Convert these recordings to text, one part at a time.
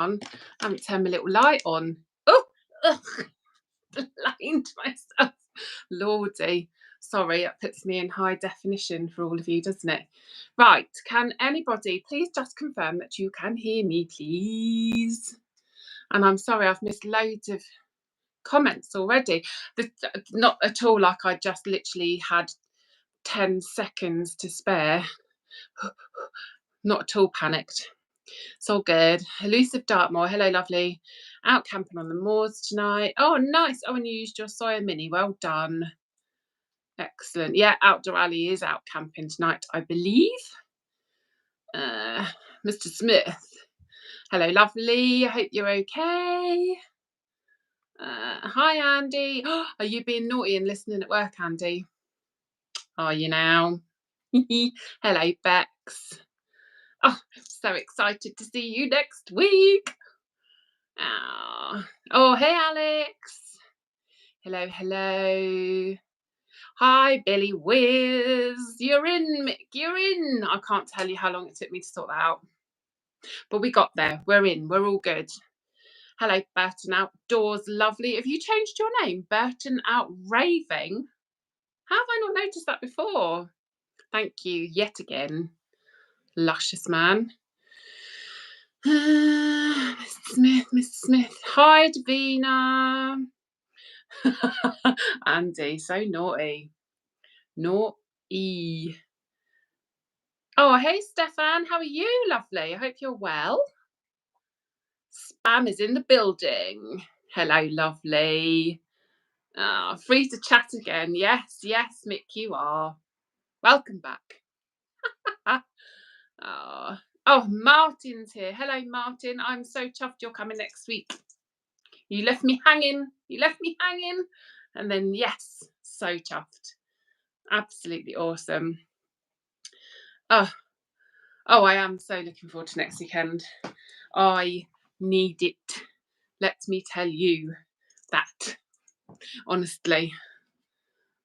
I haven't turned my little light on. Oh, ugh, blind myself. Lordy. Sorry, that puts me in high definition for all of you, doesn't it? Right, can anybody please just confirm that you can hear me, please? And I'm sorry, I've missed loads of comments already. Not at all like I just literally had 10 seconds to spare. Not at all panicked. It's all good. Elusive Dartmoor, hello lovely. Out camping on the moors tonight. Oh nice. Oh, and you used your Sawyer Mini, well done. Excellent. Yeah, Outdoor Alley is out camping tonight, I believe. Mr. Smith, hello lovely. I hope you're okay. Hi Andy. Are you being naughty and listening at work, Andy? Are you now? Hello Bex. Oh, so excited to see you next week. Oh, hey Alex. Hello, hello. Hi Billy Whiz. You're in, Mick. You're in. I can't tell you how long it took me to sort that out. But we got there. We're in. We're all good. Hello, Burton Outdoors. Lovely. Have you changed your name? Burton Out Raving? How have I not noticed that before? Thank you yet again. Luscious man. Mr. Smith. Hi, Davina. Andy, so naughty. Naughty. Oh, hey, Stefan. How are you, lovely? I hope you're well. Spam is in the building. Hello, lovely. Free to chat again. Yes, yes, Mick, you are. Welcome back. Oh, Martin's here. Hello, Martin. I'm so chuffed you're coming next week. You left me hanging. And then, yes, so chuffed. Absolutely awesome. Oh, I am so looking forward to next weekend. I need it. Let me tell you that. Honestly.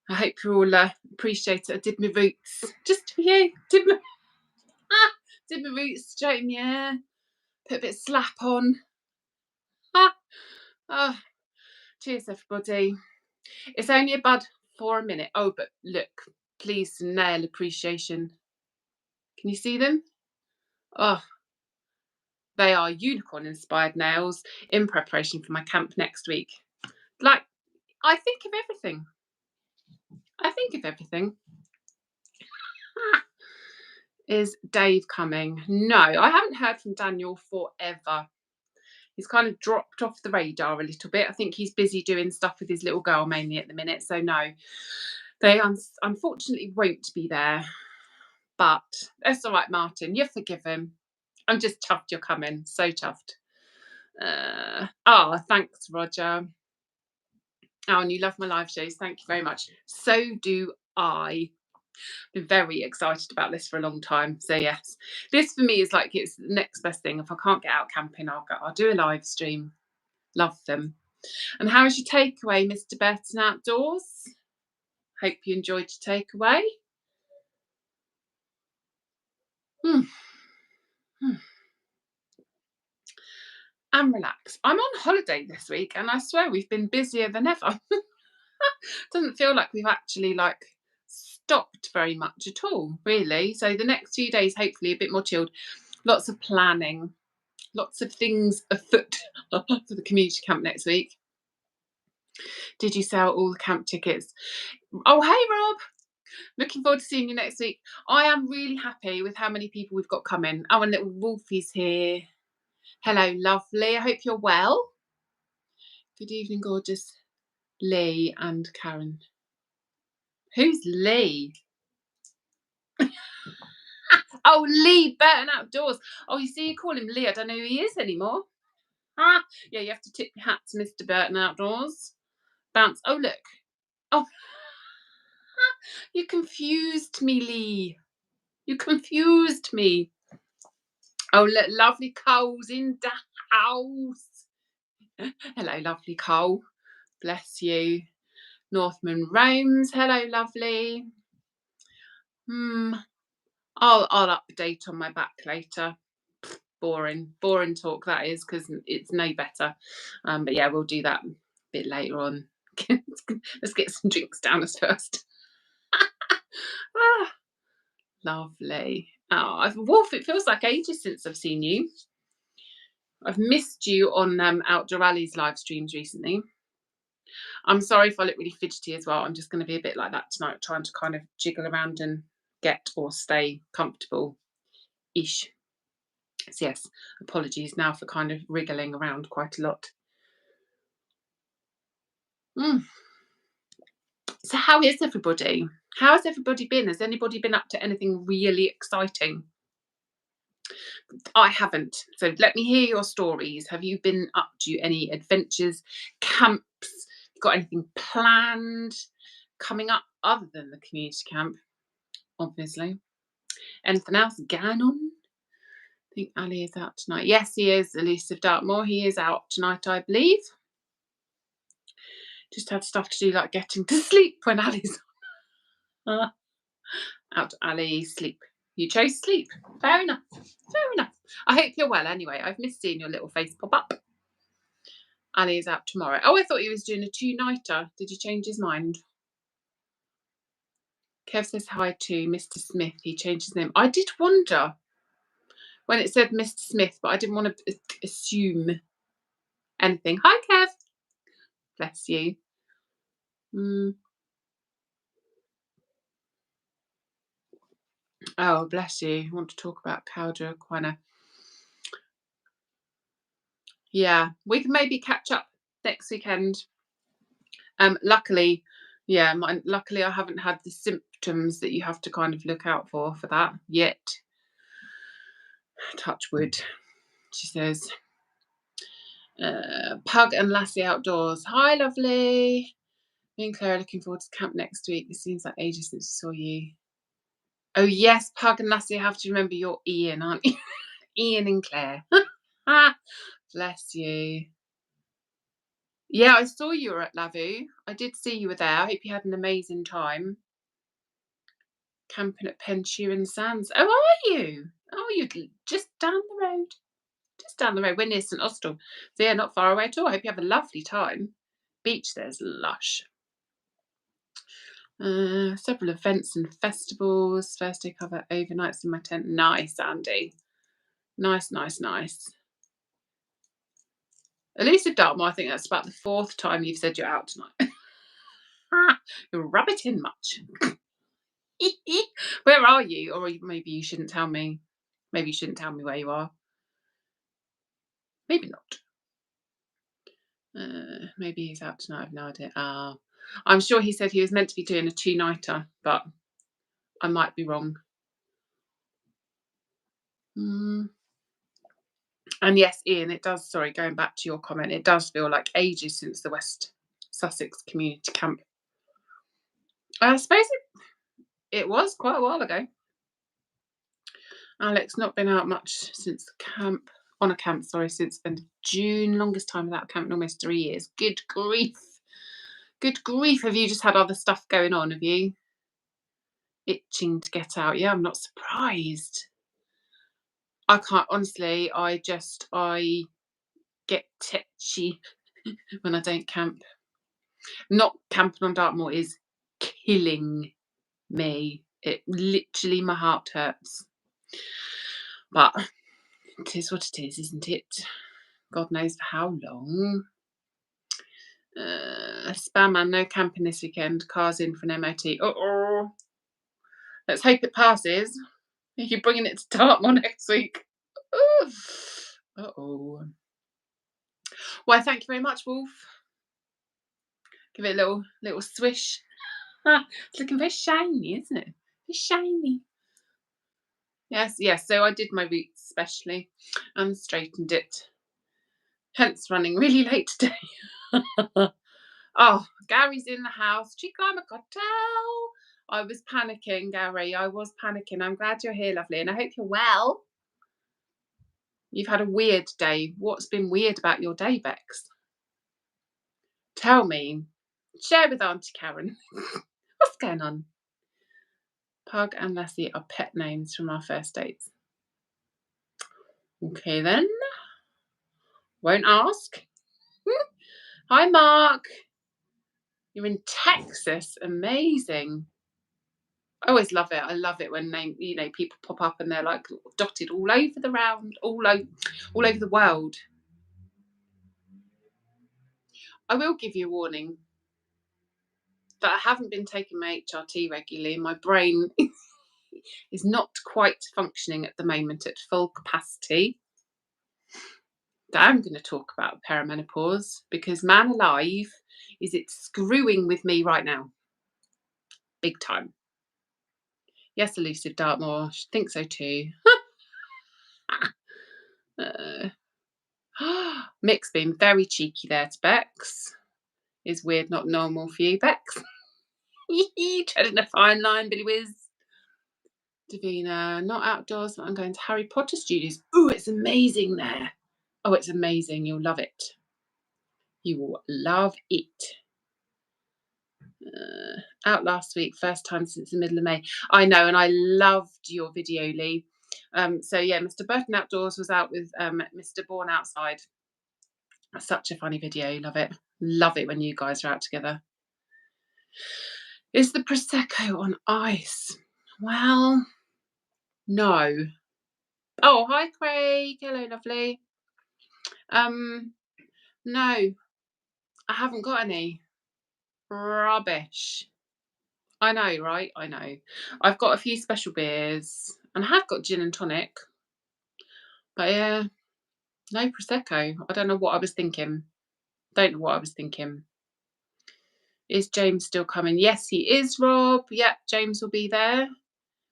I hope you all appreciate it. I did my roots. Just for you. Did my roots straight in the air. Put a bit of slap on. Oh, cheers, everybody. It's only a bud for a minute. Oh, but look, please, nail appreciation. Can you see them? Oh, they are unicorn-inspired nails in preparation for my camp next week. Like, I think of everything. Is Dave coming? No, I haven't heard from Daniel forever. He's kind of dropped off the radar a little bit. I think he's busy doing stuff with his little girl mainly at the minute. So no, they unfortunately won't be there. But that's all right, Martin. You're forgiven. I'm just chuffed you're coming. So chuffed. Thanks, Roger. Oh, and you love my live shows. Thank you very much. So do I. Been very excited about this for a long time. So yes, this for me is like it's the next best thing. If I can't get out camping, I'll do a live stream. Love them. And how was your takeaway, Mr. Burton Outdoors? Hope you enjoyed your takeaway. And relax. I'm on holiday this week, and I swear we've been busier than ever. Doesn't feel like we've actually stopped very much at all, really. So the next few days, hopefully, a bit more chilled. Lots of planning, lots of things afoot for the community camp next week. Did you sell all the camp tickets? Oh, hey, Rob. Looking forward to seeing you next week. I am really happy with how many people we've got coming. Oh, and little Wolfie's here. Hello, lovely. I hope you're well. Good evening, gorgeous Lee and Karen. Who's Lee? Oh, Lee Burton Outdoors. Oh, you see, you call him Lee. I don't know who he is anymore. Yeah, you have to tip your hat to Mr. Burton Outdoors. Bounce. Oh, look. Oh, you confused me, Lee. You confused me. Oh, look, lovely Cole's in the house. Hello, lovely Cole. Bless you. Northman Roams. Hello, lovely. I'll update on my back later. boring talk that is, because it's no better. But yeah, we'll do that a bit later on. Let's get some drinks down us first. Lovely. Wolf, it feels like ages since I've seen you. I've missed you on Outdoor Alley's live streams recently. I'm sorry if I look really fidgety as well. I'm just going to be a bit like that tonight, trying to kind of jiggle around and get or stay comfortable-ish. So yes, apologies now for kind of wriggling around quite a lot. So how is everybody? How has everybody been? Has anybody been up to anything really exciting? I haven't. So let me hear your stories. Have you been up to any adventures, camps? Got anything planned coming up other than the community camp? Obviously. Anything else going on? I think Ali is out tonight. Yes, he is. Elusive Dartmoor. He is out tonight, I believe. Just had stuff to do, like getting to sleep when Ali's on. Out, Ali, sleep. You chose sleep. Fair enough. Fair enough. I hope you're well anyway. I've missed seeing your little face pop up. Ali is out tomorrow. Oh, I thought he was doing a two-nighter. Did he change his mind? Kev says hi to Mr. Smith. He changed his name. I did wonder when it said Mr. Smith, but I didn't want to assume anything. Hi, Kev. Bless you. Oh, bless you. I want to talk about Cowder Equina. Yeah, we can maybe catch up next weekend. Luckily, luckily I haven't had the symptoms that you have to kind of look out for that yet. Touch wood, she says. Pug and Lassie outdoors. Hi, lovely. Me and Claire are looking forward to camp next week. It seems like ages since we saw you. Oh yes, Pug and Lassie, I have to remember you're Ian, aren't you? Ian and Claire. Bless you. Yeah, I saw you were at Lavu. I did see you were there. I hope you had an amazing time. Camping at Pensheeran Sands. Oh, are you? Oh, you're just down the road. Just down the road. We're near St Austell. So yeah, not far away at all. I hope you have a lovely time. Beach there's lush. Several events and festivals. First day cover overnights in my tent. Nice, Andy. Nice, nice, nice. Elusive Dartmoor, I think that's about the 4th time you've said you're out tonight. You're rabbiting much. Where are you? Or maybe you shouldn't tell me. Maybe you shouldn't tell me where you are. Maybe not. Maybe he's out tonight. I've no idea. I'm sure he said he was meant to be doing a two-nighter, but I might be wrong. And yes, Ian, it does, sorry, going back to your comment, it does feel like ages since the West Sussex community camp. I suppose it was quite a while ago. Alex, not been out much since camp, since end of June. Longest time without camp in almost 3 years. Good grief. Good grief. Have you just had other stuff going on, have you? Itching to get out. Yeah, I'm not surprised. I can't, honestly, I get tetchy when I don't camp. Not camping on Dartmoor is killing me. It literally, my heart hurts. But it is what it is, isn't it? God knows for how long. Spam man, no camping this weekend. Cars in for an MOT. Uh-oh. Let's hope it passes. You're bringing it to Dartmoor next week. Uh-oh. Why, thank you very much, Wolf. Give it a little swish. It's looking very shiny, isn't it? Very shiny. Yes. So I did my roots specially and straightened it. Hence running really late today. Oh, Gary's in the house. Chica, I'm a cocktail. I was panicking, Gary. I was panicking. I'm glad you're here, lovely, and I hope you're well. You've had a weird day. What's been weird about your day, Bex? Tell me. Share with Auntie Karen. What's going on? Pug and Lassie are pet names from our first dates. Okay then. Won't ask. Hi, Mark. You're in Texas. Amazing. I always love it. I love it when people pop up and they're like dotted all over all over the world. I will give you a warning that I haven't been taking my HRT regularly. My brain is not quite functioning at the moment at full capacity. I'm going to talk about perimenopause because, man alive, is it screwing with me right now? Big time. Yes, elusive Dartmoor. She thinks so too. Mick's been very cheeky there to Bex. Is weird not normal for you, Bex? Treading a fine line, Billy Whiz. Davina, not outdoors, but I'm going to Harry Potter Studios. Ooh, it's amazing there. Oh, it's amazing. You'll love it. You will love it. Out last week, first time since the middle of May. I know, and I loved your video, Lee. So yeah, Mr. Burton Outdoors was out with Mr. Born Outside. Such a funny video. Love it. Love it when you guys are out together. Is the Prosecco on ice? Well, no. Oh, hi, Craig. Hello, lovely. No, I haven't got any. Rubbish. I know, right? I know. I've got a few special beers and I have got gin and tonic. But yeah, no Prosecco. I don't know what I was thinking. Is James still coming? Yes, he is, Rob. Yep, James will be there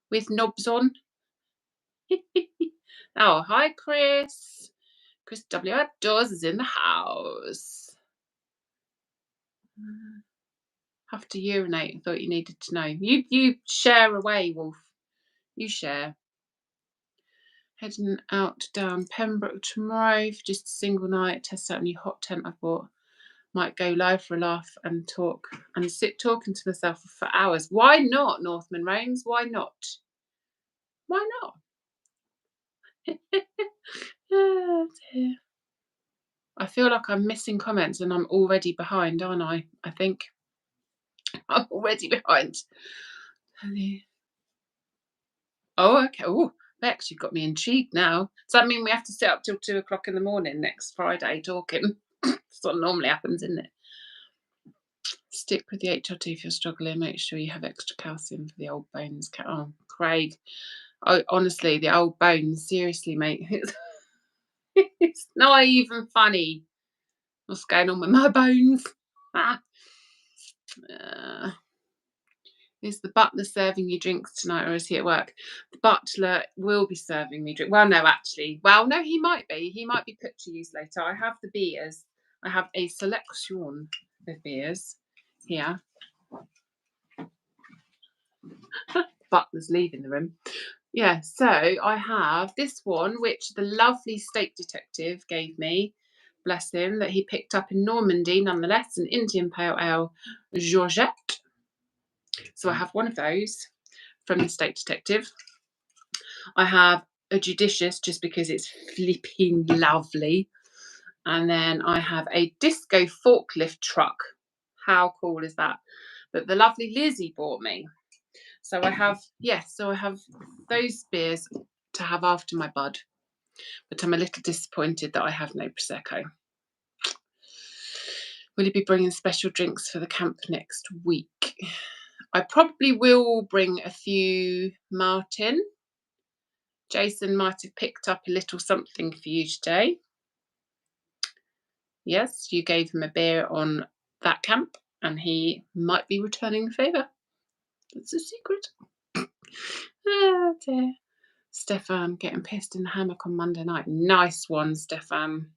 with knobs on. Oh, hi, Chris. Chris W. Outdoors is in the house. Have to urinate. I thought you needed to know. You share away, Wolf. You share. Heading out down Pembroke tomorrow for just a single night. Test out a new hot tent I bought. Might go live for a laugh and talk and sit talking to myself for hours. Why not, Northman Rains? Why not? Why not? Oh, dear. I feel like I'm missing comments and I'm already behind, aren't I? I think I'm already behind. Oh, okay. Oh, Bex, you've got me intrigued now. Does that mean we have to sit up till 2 o'clock in the morning next Friday talking? That's what normally happens, isn't it? Stick with the HRT if you're struggling. Make sure you have extra calcium for the old bones. Oh, Craig. Oh, honestly, the old bones. Seriously, mate. It's not even funny. What's going on with my bones? Is the butler serving you drinks tonight or is he at work? The butler will be serving me drinks. Well, no, actually. Well, no, he might be. He might be put to use later. I have the beers. I have a selection of beers here. Butler's leaving the room. Yeah, so I have this one, which the lovely steak detective gave me. Bless him, that he picked up in Normandy, nonetheless, an Indian Pale Ale Georgette. So I have one of those from the steak detective. I have a Judicious just because it's flipping lovely. And then I have a Disco Forklift Truck. How cool is that? That the lovely Lizzie bought me. So I have, I have those beers to have after my bud. But I'm a little disappointed that I have no Prosecco. Will you be bringing special drinks for the camp next week? I probably will bring a few Martin. Jason might have picked up a little something for you today. Yes, you gave him a beer on that camp and he might be returning the favour. It's a secret. Oh dear. Stefan getting pissed in the hammock on Monday night. Nice one, Stefan.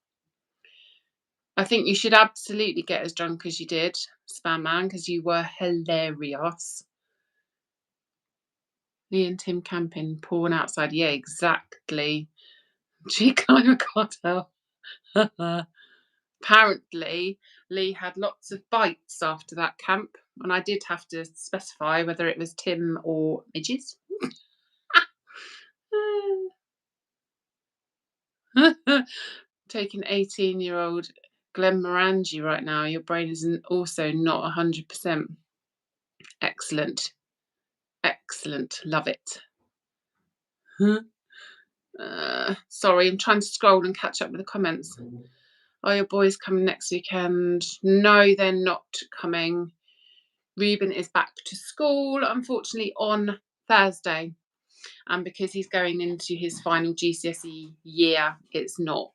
I think you should absolutely get as drunk as you did, Spam Man, because you were hilarious. Lee and Tim camping, porn outside. Yeah, exactly. G. Climber Cartel. Apparently, Lee had lots of bites after that camp, and I did have to specify whether it was Tim or midges. Taking 18-year-old Glenn Morangi right now. Your brain is also not 100%. Excellent. Excellent. Love it. Sorry, I'm trying to scroll and catch up with the comments. Are your boys coming next weekend? No, they're not coming. Reuben is back to school, unfortunately, on Thursday. And because he's going into his final GCSE year, it's not,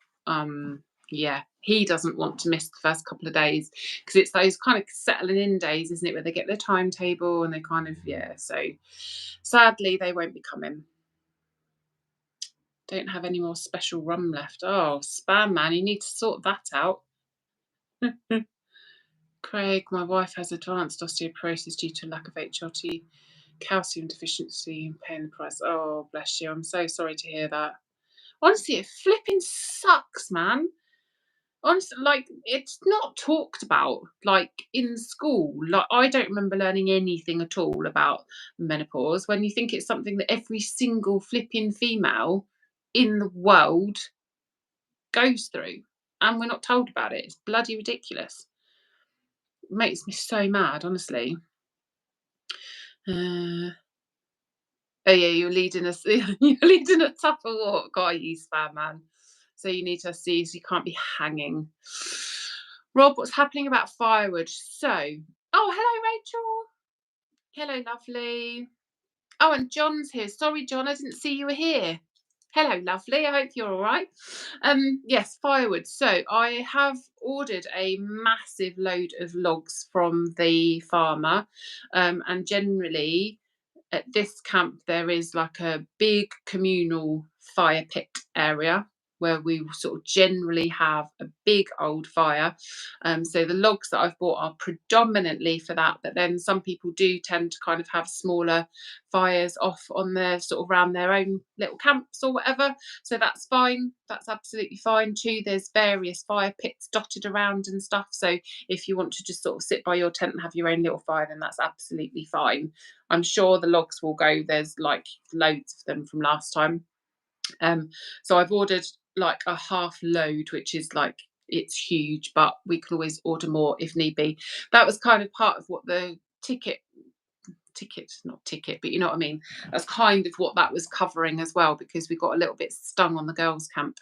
yeah, he doesn't want to miss the first couple of days because it's those kind of settling in days, isn't it, where they get their timetable and they kind of, yeah. So sadly, they won't be coming. Don't have any more special rum left. Oh, Spam Man, you need to sort that out. Craig, my wife has advanced osteoporosis due to lack of HRT, calcium deficiency, and paying the price. Oh, bless you. I'm so sorry to hear that. Honestly, it flipping sucks, man. Honestly, like, it's not talked about, like, in school. Like, I don't remember learning anything at all about menopause, when you think it's something that every single flipping female in the world goes through, and we're not told about it. It's bloody ridiculous. It makes me so mad, honestly. Oh yeah, you're leading us. You're leading a tougher walk, are you, Spam Man? So you need to see, so you can't be hanging. Rob, what's happening about firewood? So, oh, hello, Rachel. Hello, lovely. Oh, and John's here. Sorry, John, I didn't see you were here. Hello, lovely. I hope you're all right. Yes, firewood. So I have ordered a massive load of logs from the farmer, and generally at this camp there is like a big communal fire pit area where we sort of generally have a big old fire. So the logs that I've bought are predominantly for that, but then some people do tend to kind of have smaller fires off on their sort of around their own little camps or whatever. So that's fine. That's absolutely fine too. There's various fire pits dotted around and stuff. So if you want to just sort of sit by your tent and have your own little fire, then that's absolutely fine. I'm sure the logs will go. There's like loads of them from last time. So I've ordered like a half load, which is like, it's huge, but we can always order more if need be. That was kind of part of what the not ticket, but you know what I mean. That's kind of what that was covering as well, because we got a little bit stung on the girls' camp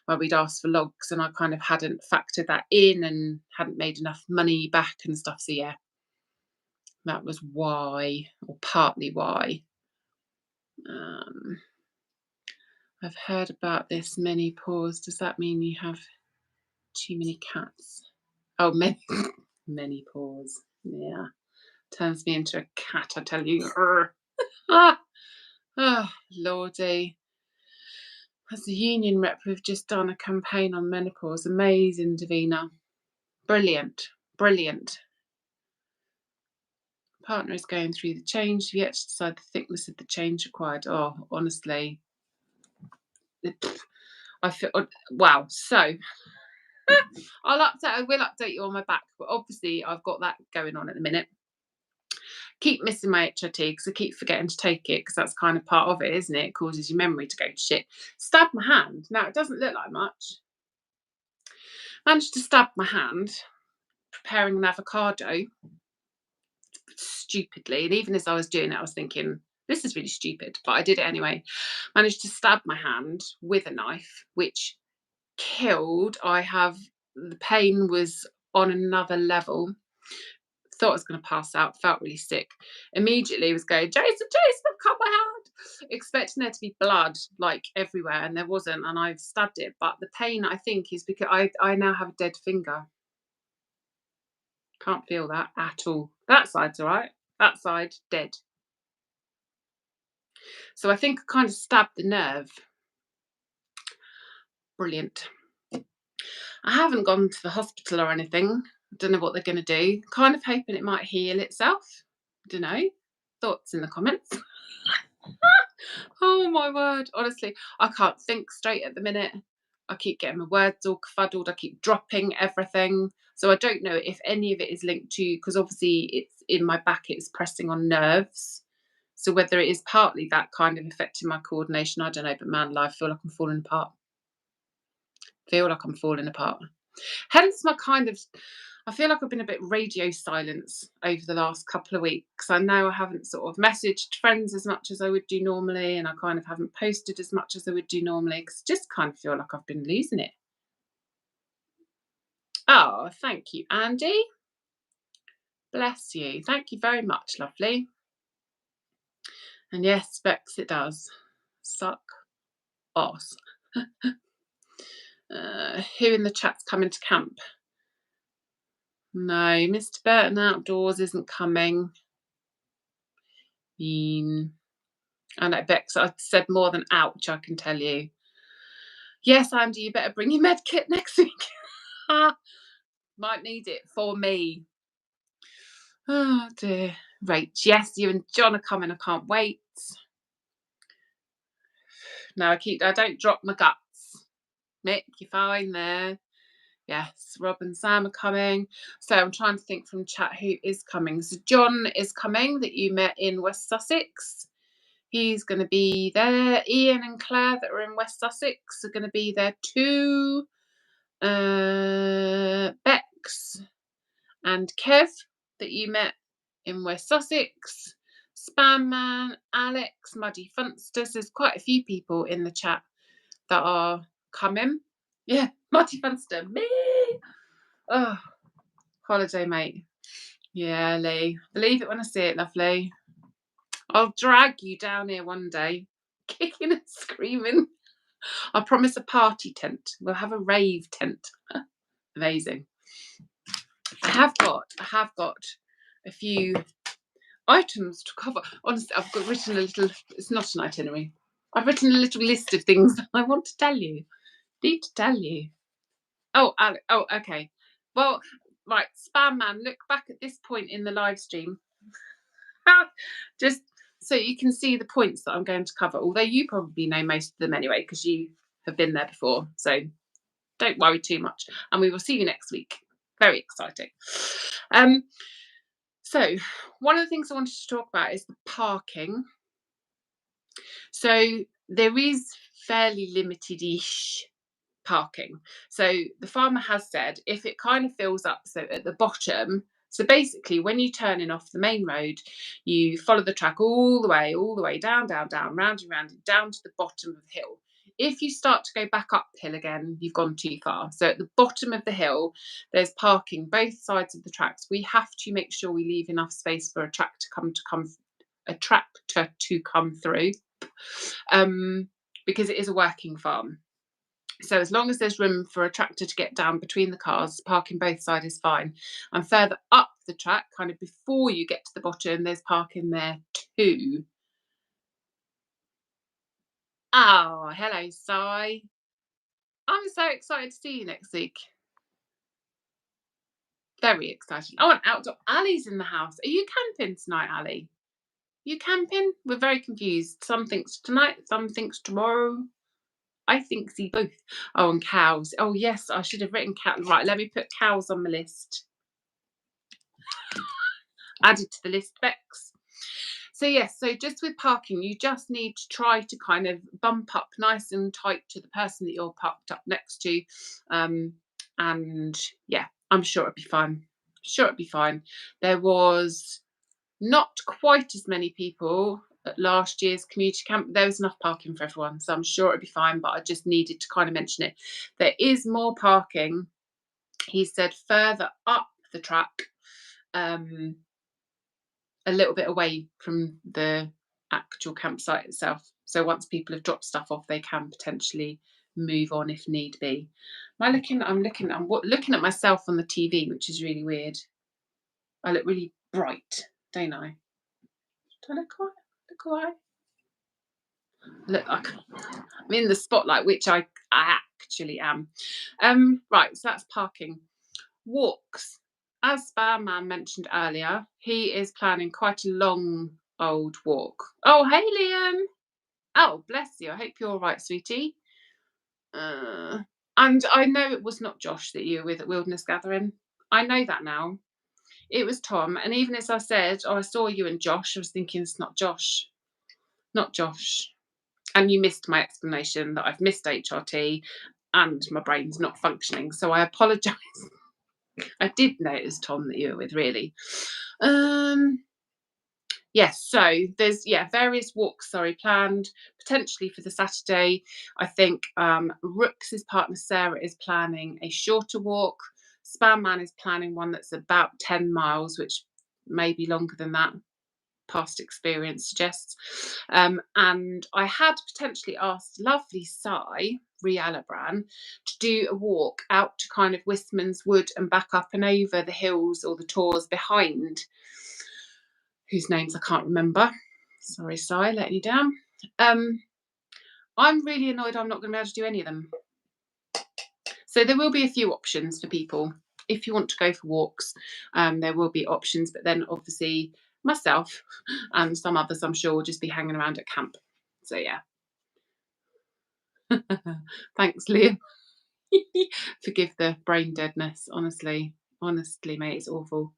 where we'd asked for logs and I kind of hadn't factored that in and hadn't made enough money back and stuff. So yeah, that was why, or partly why. I've heard about this many paws. Does that mean you have too many cats? Oh, many paws. Yeah, turns me into a cat, I tell you. Oh, lordy. As a union rep, we've just done a campaign on menopause. Amazing, Davina. Brilliant, brilliant. Partner is going through the change. We've yet to decide the thickness of the change required. Oh, honestly, I feel, wow. So I will update you on my back, but obviously I've got that going on at the minute. Keep missing my HRT because I keep forgetting to take it, because that's kind of part of it, isn't it? It causes your memory to go to shit. Stab my hand. Now, it doesn't look like much. Managed to stab my hand preparing an avocado stupidly, and even as I was doing it I was thinking, this is really stupid, but I did it anyway. Managed to stab my hand with a knife, which killed. The pain was on another level. Thought I was going to pass out, felt really sick. Immediately was going, Jason, I've cut my hand, expecting there to be blood like everywhere, and there wasn't, and I've stabbed it. But the pain, I think, is because I now have a dead finger. Can't feel that at all. That side's all right. That side, dead. So I think I kind of stabbed the nerve. Brilliant. I haven't gone to the hospital or anything. I don't know what they're going to do. Kind of hoping it might heal itself. I don't know. Thoughts in the comments. Oh my word. Honestly, I can't think straight at the minute. I keep getting my words all fuddled. I keep dropping everything. So I don't know if any of it is linked to, because obviously it's in my back, it's pressing on nerves. So whether it is partly that kind of affecting my coordination, I don't know. But man, I feel like I'm falling apart. feel like I'm falling apart. Hence my I feel like I've been a bit radio silence over the last couple of weeks. I know I haven't sort of messaged friends as much as I would do normally, and I kind of haven't posted as much as I would do normally, because I just kind of feel like I've been losing it. Oh, thank you, Andy. Bless you. Thank you very much, lovely. And yes, Bex, it does. Suck ass. Who in the chat's coming to camp? No, Mr. Burton Outdoors isn't coming. I know, Bex, I said more than ouch, I can tell you. Yes, Andy, you better bring your med kit next week. Might need it for me. Oh dear. Right, yes, you and John are coming. I can't wait. No, I don't drop my guts. Mick, you're fine there. Yes, Rob and Sam are coming. So I'm trying to think from chat who is coming. So John is coming, that you met in West Sussex. He's going to be there. Ian and Claire that are in West Sussex are going to be there too. Bex and Kev that you met in West Sussex. Spam Man, Alex, Muddy Funsters. There's quite a few people in the chat that are coming. Yeah, Muddy Funster. Me. Oh, holiday mate. Yeah, Lee. Believe it when I see it, lovely. I'll drag you down here one day, kicking and screaming. I promise a party tent. We'll have a rave tent. Amazing. I have got a few items to cover. Honestly, I've got written a little. It's not an itinerary. I've written a little list of things that I want to tell you. Need to tell you. Oh, okay. Well, right, Spam Man, look back at this point in the live stream. Just so you can see the points that I'm going to cover, although you probably know most of them anyway, because you have been there before. So don't worry too much. And we will see you next week. Very exciting. So one of the things I wanted to talk about is the parking. So there is fairly limited-ish parking. So the farmer has said if it kind of fills up, so at the bottom, so basically when you're turning off the main road, you follow the track all the way down, round and round, down to the bottom of the hill. If you start to go back uphill again, you've gone too far. So at the bottom of the hill, there's parking both sides of the tracks. We have to make sure we leave enough space for a tractor to come through, because it is a working farm. So as long as there's room for a tractor to get down between the cars, parking both sides is fine. And further up the track, kind of before you get to the bottom, there's parking there too. Oh, hello, Si. I'm so excited to see you next week. Very exciting. Oh, and outdoor Ali's in the house. Are you camping tonight, Ali? You camping? We're very confused. Some thinks tonight, some thinks tomorrow. I think see both. Oh, and cows. Oh, yes, I should have written cows. Right, let me put cows on the list. Added to the list, Bex. So yes, so just with parking, you just need to try to kind of bump up nice and tight to the person that you're parked up next to. And yeah, I'm sure it'll be fine. Sure it'll be fine. There was not quite as many people at last year's community camp. There was enough parking for everyone, so I'm sure it'll be fine, but I just needed to kind of mention it. There is more parking, he said, further up the track, a little bit away from the actual campsite itself. So once people have dropped stuff off, they can potentially move on if need be. I'm looking at myself on the TV, which is really weird. I look really bright, don't I? Do I look all right? Look like I'm in the spotlight, which I actually am. Right, so that's parking. Walks. As Barman mentioned earlier, he is planning quite a long old walk. Oh, hey, Liam. Oh, bless you. I hope you're all right, sweetie. And I know it was not Josh that you were with at Wilderness Gathering. I know that now. It was Tom. And even as I said, I saw you and Josh, I was thinking it's not Josh. Not Josh. And you missed my explanation that I've missed HRT. and my brain's not functioning. So I apologise. I did notice, Tom, that you were with, really. Yes, so there's various walks, planned potentially for the Saturday. I think Rooks' partner Sarah is planning a shorter walk. Spam Man is planning one that's about 10 miles, which may be longer than that. Past experience suggests. And I had potentially asked lovely Cy Rialabran to do a walk out to kind of Wistman's Wood and back up and over the hills or the tors behind, whose names I can't remember. Sorry, Cy, letting you down. I'm really annoyed I'm not going to be able to do any of them. So there will be a few options for people. If you want to go for walks, there will be options, but then obviously myself and some others, I'm sure, will just be hanging around at camp. So yeah. Thanks, Liam. Forgive the brain deadness, honestly. Honestly, mate, it's awful.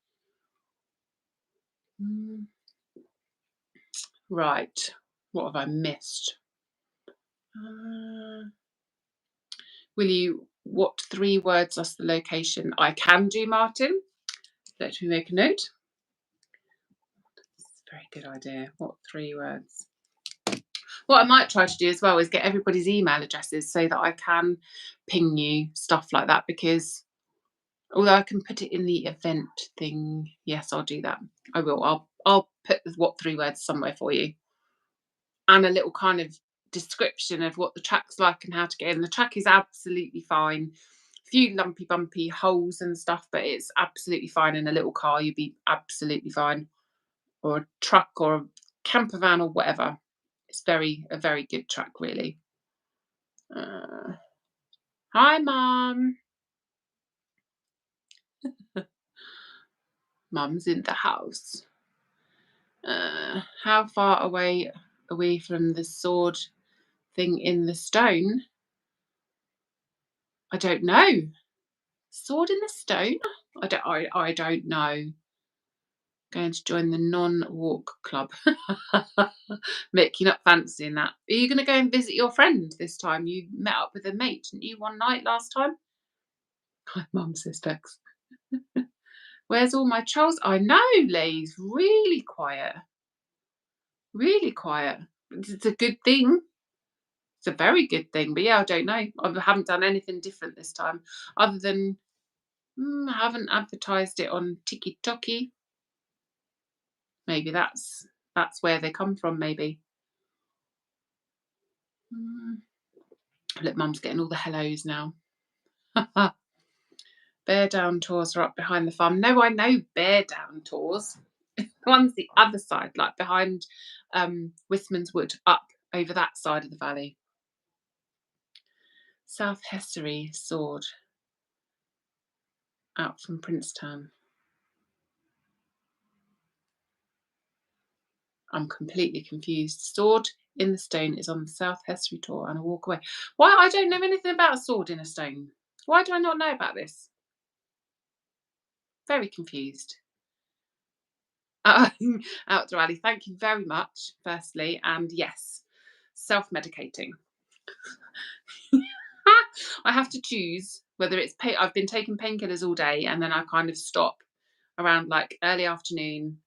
Right. What have I missed? What 3 words us the location? I can do, Martin. Let me make a note. That's a very good idea. What 3 words? What I might try to do as well is get everybody's email addresses so that I can ping you stuff like that, because although I can put it in the event thing, yes, I'll do that. I will. I'll put what 3 words somewhere for you, and a little kind of description of what the track's like and how to get in. The track is absolutely fine. A few lumpy bumpy holes and stuff, but it's absolutely fine. In a little car you'd be absolutely fine, or a truck or a camper van or whatever. It's a very good track, really. Hi, Mum. Mum's in the house. How far away are we from the sword thing in the stone? I don't know. Sword in the stone? I don't know. Going to join the non-walk club. Mick, you're not fancying that. Are you going to go and visit your friend this time? You met up with a mate, didn't you, one night last time? My mum says, Bex. Where's all my trolls? I know, Lee's really quiet. Really quiet. It's a good thing. It's a very good thing. But yeah, I don't know. I haven't done anything different this time, other than I haven't advertised it on TikTok. Maybe that's where they come from. Maybe. Look, Mum's getting all the hellos now. Bear down tours are up behind the farm. No, I know bear down tours. The one's the other side, like behind Wistman's Wood, up over that side of the valley. South Hessery sword out from Princetown. I'm completely confused. Sword in the stone is on the South Hessery tour and a walk away. Why? I don't know anything about a sword in a stone. Why do I not know about this? Very confused. Outdoor alley, thank you very much, firstly. And yes, self-medicating. I have to choose whether it's I've been taking painkillers all day, and then I kind of stop around like early afternoon,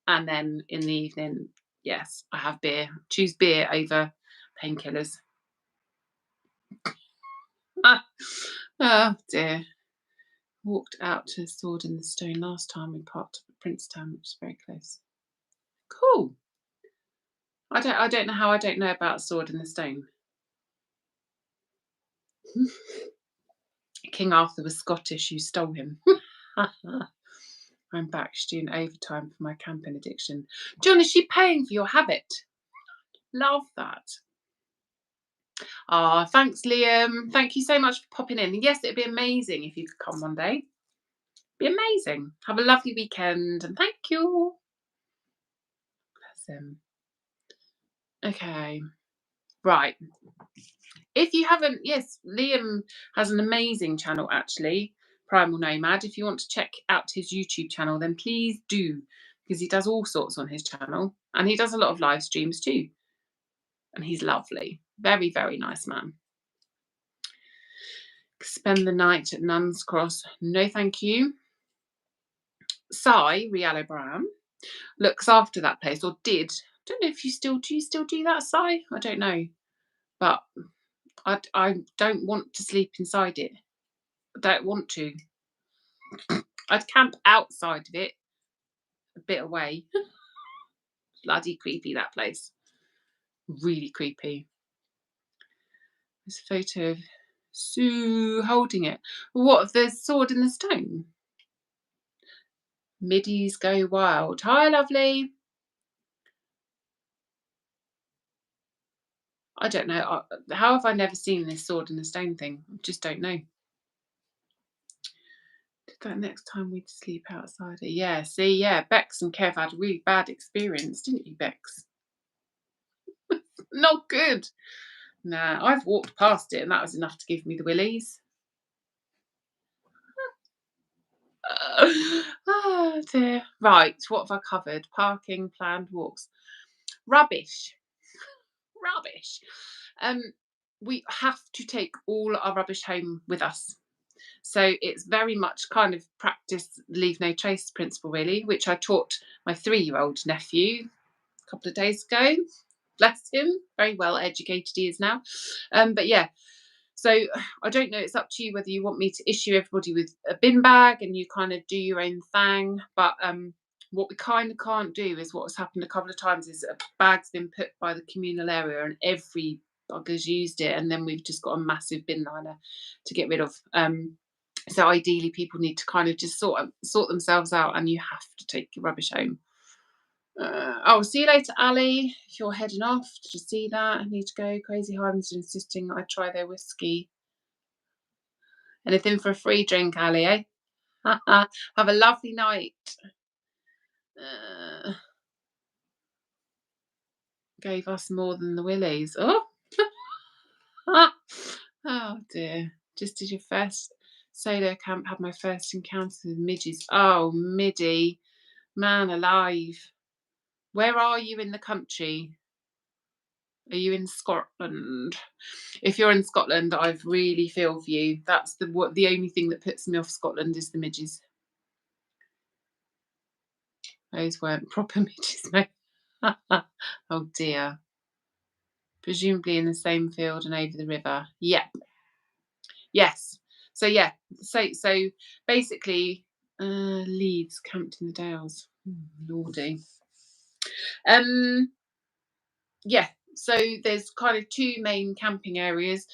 and then in the evening, yes, I have beer. Choose beer over painkillers. Oh dear. Walked out to Sword in the Stone last time. We parked up at Princetown, which is very close. Cool. I don't know how I don't know about Sword in the Stone. King Arthur was Scottish. You stole him. I'm back. She's doing overtime for my camping addiction. John, is she paying for your habit? Love that. Ah, thanks, Liam. Thank you so much for popping in. Yes, it'd be amazing if you could come one day. Be amazing. Have a lovely weekend, and thank you. Bless him. Okay. Right. If you haven't, yes, Liam has an amazing channel, actually, Primal Nomad. If you want to check out his YouTube channel, then please do, because he does all sorts on his channel, and he does a lot of live streams too. And he's lovely. Very, very nice man. Spend the night at Nuns Cross. No, thank you. Cy Riallo Brown looks after that place, or did. Don't know if you still do that, Cy? I don't know, but I don't want to sleep inside it. I don't want to. I'd camp outside of it, a bit away. Bloody creepy, that place. Really creepy. There's a photo of Sue holding it. What, of the sword and the stone? Middies go wild. Hi, lovely. I don't know. How have I never seen this sword and the stone thing? I just don't know. Did that next time we'd sleep outside? Yeah, see, yeah, Bex and Kev had a really bad experience, didn't you, Bex? Not good. Nah, I've walked past it and that was enough to give me the willies. Oh dear. Right, what have I covered? Parking, planned walks. Rubbish. We have to take all our rubbish home with us. So it's very much kind of practice leave no trace principle, really, which I taught my 3-year-old nephew a couple of days ago. Bless him, very well educated he is now. But yeah, so I don't know, it's up to you whether you want me to issue everybody with a bin bag and you kind of do your own thing. But what we kind of can't do is what has happened a couple of times is a bag's been put by the communal area and every bugger's used it, and then we've just got a massive bin liner to get rid of. So ideally people need to kind of just sort themselves out, and you have to take your rubbish home. Oh, see you later, Ali. If you're heading off, did you see that? I need to go. Crazy Highlands insisting I try their whiskey. Anything for a free drink, Ali, eh? Have a lovely night. Gave us more than the willies. Oh, oh dear. Just did your first solo camp. Had my first encounter with midges. Oh, middy, man alive. Where are you in the country? Are you in Scotland? If you're in Scotland, I really feel for you. That's the only thing that puts me off Scotland is the midges. Those weren't proper midges, mate. Oh dear. Presumably in the same field and over the river. Yep. Yes. So yeah. So basically, Leeds camped in the Dales. Lordy. Yeah. So there's kind of 2 main camping areas.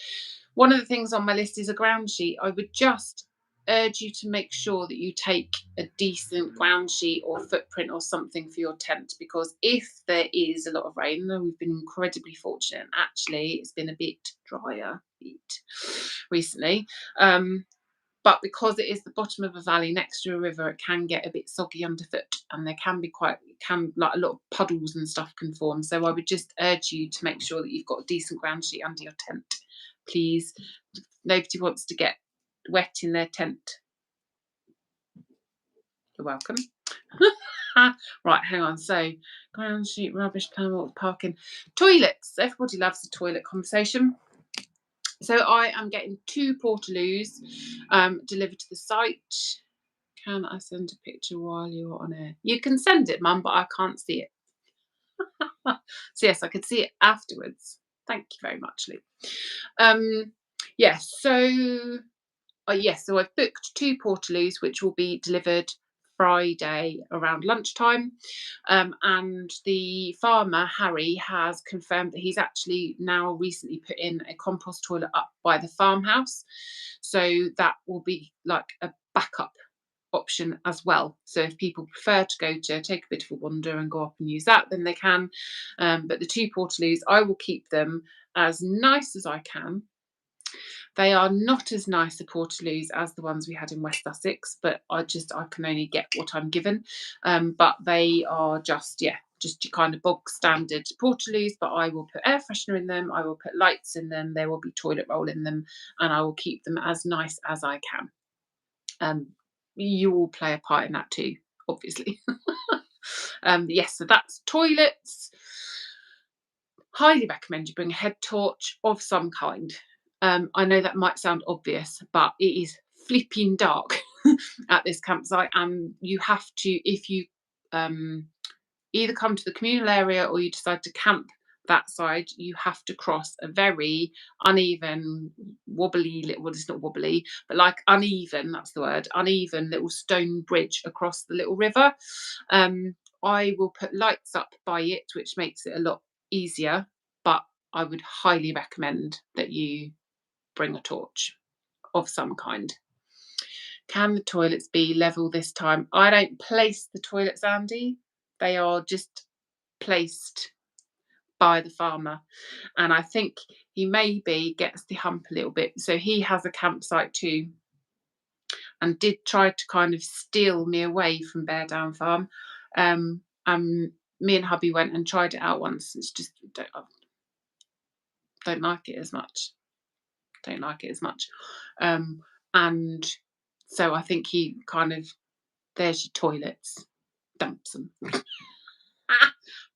One of the things on my list is a ground sheet. I would just urge you to make sure that you take a decent ground sheet or footprint or something for your tent, because if there is a lot of rain, we've been incredibly fortunate. Actually, it's been a bit drier recently. But because it is the bottom of a valley next to a river, it can get a bit soggy underfoot, and there can be like a lot of puddles and stuff can form. So I would just urge you to make sure that you've got a decent ground sheet under your tent, please. Nobody wants to get wet in their tent. You're welcome. Right, hang on. So ground sheet, rubbish, plan, parking, toilets. Everybody loves a toilet conversation. So I am getting 2 portaloos delivered to the site. Can I send a picture while you're on air? You can send it, Mum, but I can't see it. So yes, I could see it afterwards. Thank you very much, Lou. Yes, so so I've booked 2 portaloos, which will be delivered Friday around lunchtime. And the farmer, Harry, has confirmed that he's actually now recently put in a compost toilet up by the farmhouse. So that will be like a backup option as well. So if people prefer to take a bit of a wander and go up and use that, then they can. But the 2 portaloos, I will keep them as nice as I can. They are not as nice a portaloos as the ones we had in West Sussex, but I can only get what I'm given. But they are just your kind of bog standard portaloos, but I will put air freshener in them, I will put lights in them, there will be toilet roll in them, and I will keep them as nice as I can. You all play a part in that too, obviously. Yes, so that's toilets. Highly recommend you bring a head torch of some kind. I know that might sound obvious, but it is flipping dark at this campsite, and you have to, if you either come to the communal area or you decide to camp that side, you have to cross a very uneven, wobbly little, well, it's not wobbly, but like uneven, that's the word, uneven little stone bridge across the little river. I will put lights up by it, which makes it a lot easier, but I would highly recommend that you bring a torch of some kind. Can the toilets be level this time? I don't place the toilets, Andy. They are just placed by the farmer. And I think he maybe gets the hump a little bit. So he has a campsite too, and did try to kind of steal me away from Bear Down Farm. Me and hubby went and tried it out once. It's just, don't like it as much. Don't like it as much. And so I think he kind of, there's your toilets, dumps them.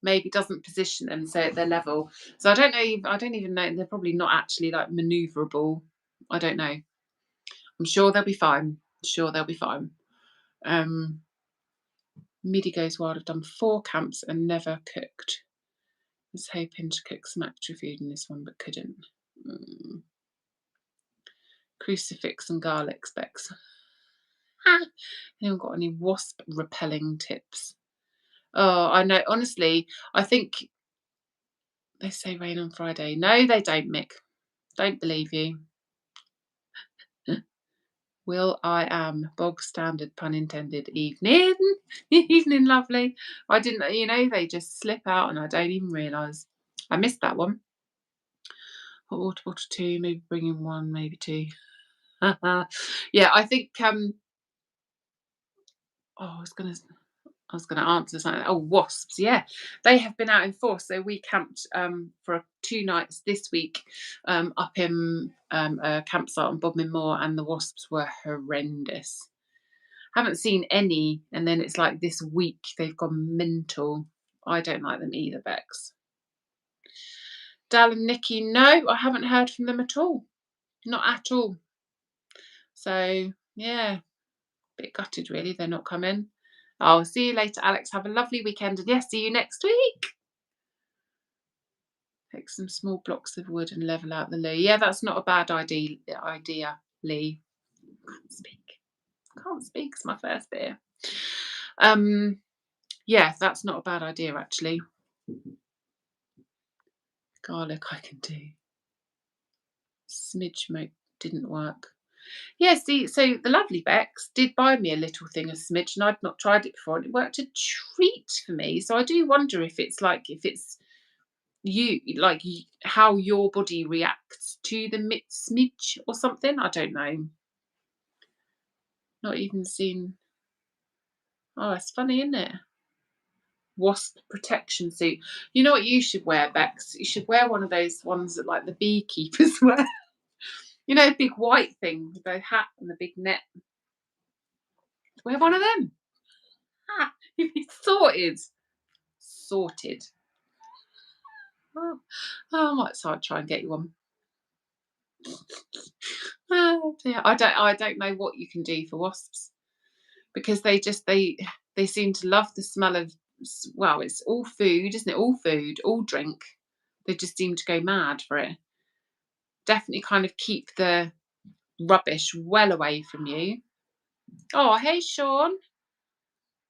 Maybe doesn't position them so at their level. So I don't know. I don't even know. They're probably not actually like maneuverable. I don't know. I'm sure they'll be fine. Sure they'll be fine. Midi Goes Wild. I've done 4 camps and never cooked. I was hoping to cook some extra food in this one, but couldn't. Crucifix and garlic specks. Anyone got any wasp repelling tips? Oh, I know. Honestly, I think they say rain on Friday. No, they don't, Mick. Don't believe you. Will I am bog standard, pun intended, evening. Evening, lovely. I didn't, they just slip out and I don't even realise. I missed that one. Hot water bottle 2, maybe bring in 1, maybe 2. Yeah, I think I was gonna answer something. Oh, wasps, yeah. They have been out in force. So we camped for 2 nights this week up in a campsite on Bodmin Moor, and the wasps were horrendous. Haven't seen any, and then it's like this week they've gone mental. I don't like them either, Bex. Dal and Nikki, no, I haven't heard from them at all. Not at all. So yeah, bit gutted really, they're not coming. I'll see you later, Alex. Have a lovely weekend, and yes, see you next week. Pick some small blocks of wood and level out the loo. Yeah, that's not a bad idea, Lee. Can't speak. It's my first beer. Yeah, that's not a bad idea actually. Garlic I can do. Smidge moat didn't work. Yeah, see, so the lovely Bex did buy me a little thing of smidge, and I'd not tried it before, and it worked a treat for me. So I do wonder if it's how your body reacts to the smidge or something. I don't know. Not even seen. Oh, it's funny, isn't it? Wasp protection suit. You know what you should wear, Bex? You should wear one of those ones that like the beekeepers wear. A big white thing with the hat and the big net. Wear one of them. You'd be sorted. Sorted. Oh, I might try and get you one. Oh dear. I don't know what you can do for wasps, because they seem to love the smell of, well, it's all food, isn't it? All food, all drink. They just seem to go mad for it. Definitely kind of keep the rubbish well away from you. Oh, hey Sean.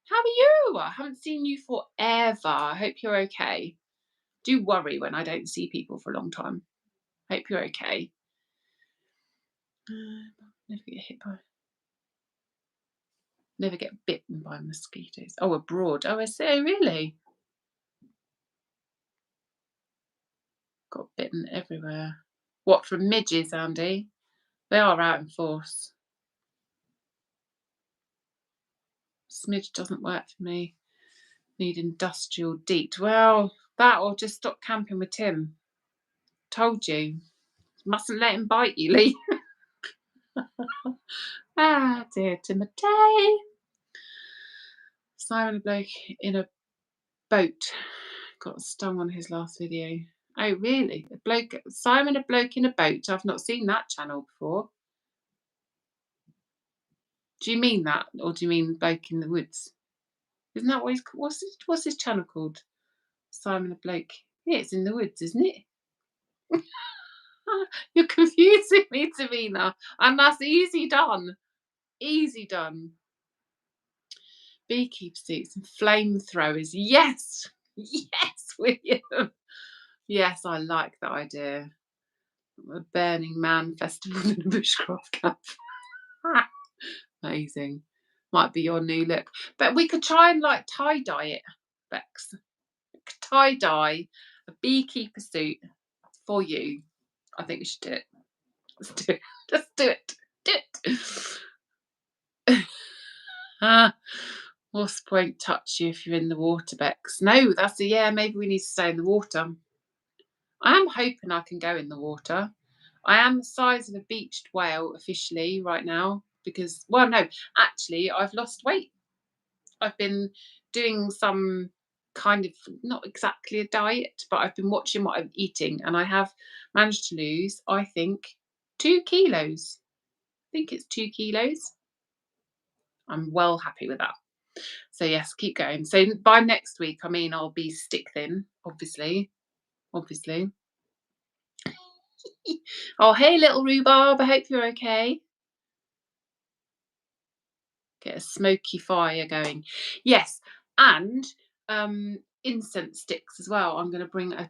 How are you? I haven't seen you forever. I hope you're okay. Do worry when I don't see people for a long time. Hope you're okay. Never get bitten by mosquitoes. Oh, abroad. Oh, I say, really? Got bitten everywhere. What, from midges, Andy? They are out in force. Smidge doesn't work for me. Need industrial DEET. Well, that or just stop camping with Tim. Told you. Mustn't let him bite you, Lee. Ah, dear Timothy. Simon a bloke in a boat got stung on his last video. Oh, really? A bloke, Simon, a bloke in a boat. I've not seen that channel before. Do you mean that, or do you mean bloke in the woods? Isn't that what he's? What's his channel called? Simon a bloke. Yeah, it's in the woods, isn't it? You're confusing me, Davina, and that's easy done. Easy done. Beekeeper suits and flamethrowers. Yes, yes, William. Yes, I like that idea. A Burning Man festival in a bushcraft camp. Amazing. Might be your new look. But we could try and like tie-dye it, Bex. Tie-dye a beekeeper suit for you. I think we should do it. Let's do it. Let's do it. Do it. Wasp won't touch you if you're in the water, Bex. No, that's maybe we need to stay in the water. I am hoping I can go in the water. I am the size of a beached whale officially right now because, well, no, actually, I've lost weight. I've been doing some kind of, not exactly a diet, but I've been watching what I'm eating, and I have managed to lose, I think, 2 kilos. I think it's 2 kilos. I'm well happy with that. So yes, keep going. So by next week, I mean, I'll be stick thin, obviously. Oh, hey, little rhubarb. I hope you're okay. Get a smoky fire going. Yes, and incense sticks as well. I'm going to bring a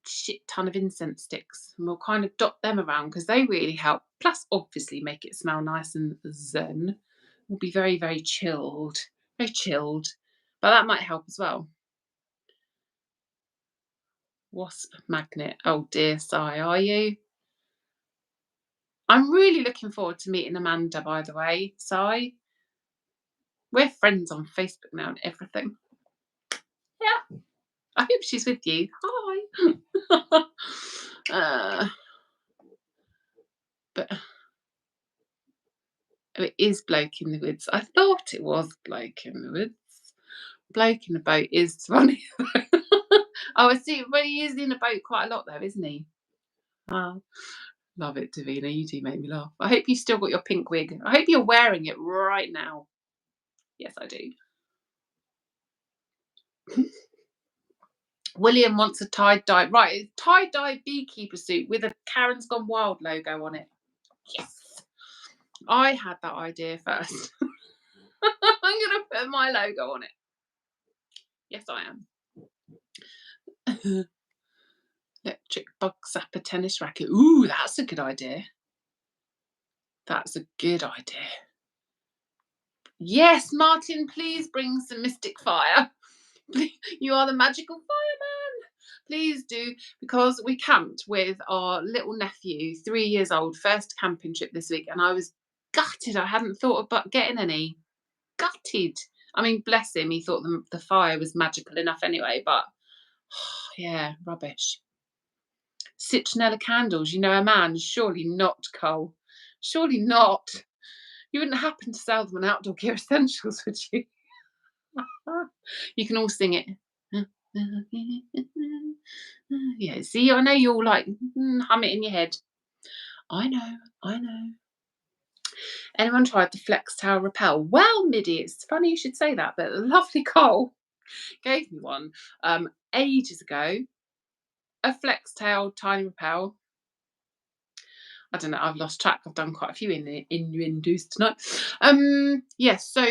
shit ton of incense sticks, and we'll kind of dot them around because they really help. Plus, obviously, make it smell nice and zen. We'll be very, very chilled. Very chilled. But that might help as well. Wasp magnet. Oh dear, Si, are you? I'm really looking forward to meeting Amanda, by the way, Si. We're friends on Facebook now and everything. Yeah. I hope she's with you. Hi. But it is bloke in the woods. I thought it was bloke in the woods. Bloke in the boat is funny. Oh, I see. Well, he is in a boat quite a lot, though, isn't he? Oh, love it, Davina. You do make me laugh. I hope you've still got your pink wig. I hope you're wearing it right now. Yes, I do. William wants a tie-dye. Right, tie-dye beekeeper suit with a Karen's Gone Wild logo on it. Yes. I had that idea first. I'm going to put my logo on it. Yes, I am. Electric bug zapper tennis racket. Ooh, that's a good idea. That's a good idea. Yes, Martin, please bring some mystic fire. You are the magical fireman. Please do, because we camped with our little nephew, 3 years old, first camping trip this week, and I was gutted. I hadn't thought about getting any. Gutted. I mean, bless him, he thought the fire was magical enough anyway, but yeah, rubbish. Citronella candles, you know a man? Surely not, Cole. Surely not. You wouldn't happen to sell them on Outdoor Gear Essentials, would you? You can all sing it. Yeah, see, I know you all like hum it in your head. I know. Anyone tried the Flex Towel Repel? Well, Middy, it's funny you should say that, but the lovely Cole gave me one ages ago. A Flex Tail Tiny Repel. I don't know, I've lost track. I've done quite a few innuendos tonight. Yes, so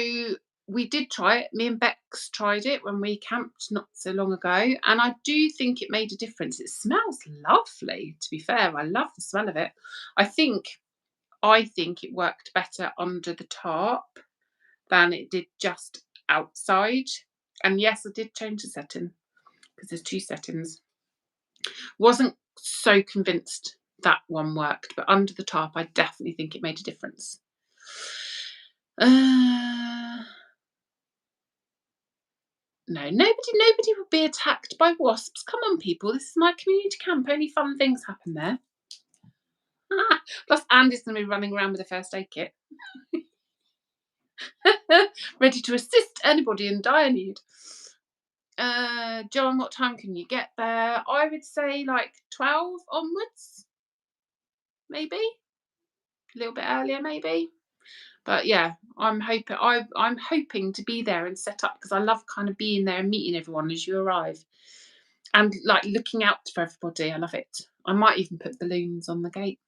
we did try it. Me and Bex tried it when we camped not so long ago, and I do think it made a difference. It smells lovely, to be fair. I love the smell of it. I think it worked better under the tarp than it did just outside. And yes, I did change the setting because there's 2 settings. Wasn't so convinced that one worked, but under the tarp, I definitely think it made a difference. No, nobody would be attacked by wasps. Come on, people, this is my community camp. Only fun things happen there. Plus, Andy's going to be running around with a first aid kit, ready to assist anybody in dire need. John, what time can you get there? I would say like 12 onwards, maybe. A little bit earlier, maybe. But yeah, I'm hoping to be there and set up, because I love kind of being there and meeting everyone as you arrive. And like looking out for everybody. I love it. I might even put balloons on the gate.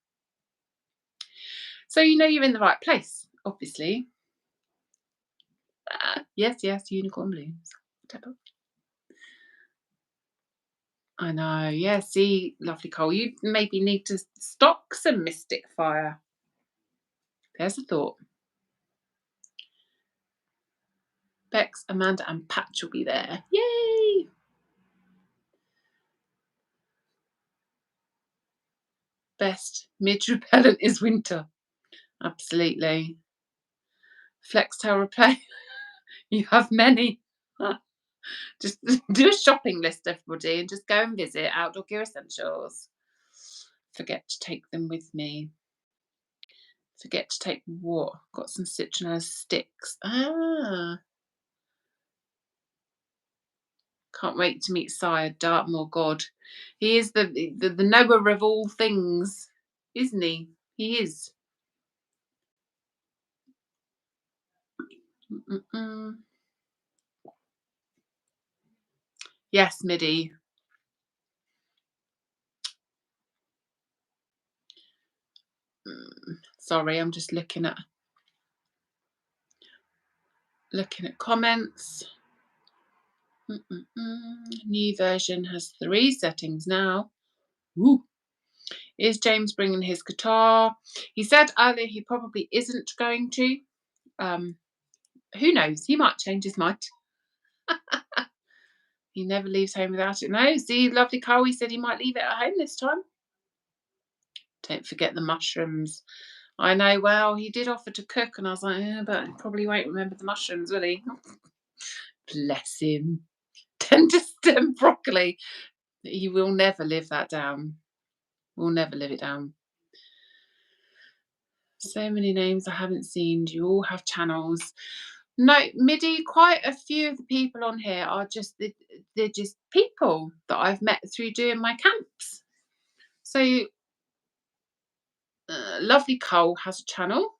So you know you're in the right place, obviously. Yes, unicorn balloons. Whatever. I know. Yeah, see, lovely Cole, you maybe need to stock some Mystic Fire. There's a thought. Bex, Amanda, and Patch will be there. Yay! Best midge repellent is winter. Absolutely. Flextail replay. You have many. Just do a shopping list, everybody, and just go and visit Outdoor Gear Essentials. Forget to take them with me. Forget to take what? Got some citronella sticks. Can't wait to meet Sire Dartmoor. God, he is the knower of all things, isn't he? He is. Yes, Middy. Sorry, I'm just looking at comments. New version has 3 settings now. Ooh. Is James bringing his guitar? He said earlier he probably isn't going to. Who knows? He might change his mind. He never leaves home without it. No, see, lovely Carl, he said he might leave it at home this time. Don't forget the mushrooms. I know, well, he did offer to cook, and I was like, but he probably won't remember the mushrooms, will he? Bless him. Tender stem broccoli. He will never live that down. We'll never live it down. So many names I haven't seen. Do you all have channels? No, Middy, quite a few of the people on here are just, they're just people that I've met through doing my camps. So lovely Cole has a channel,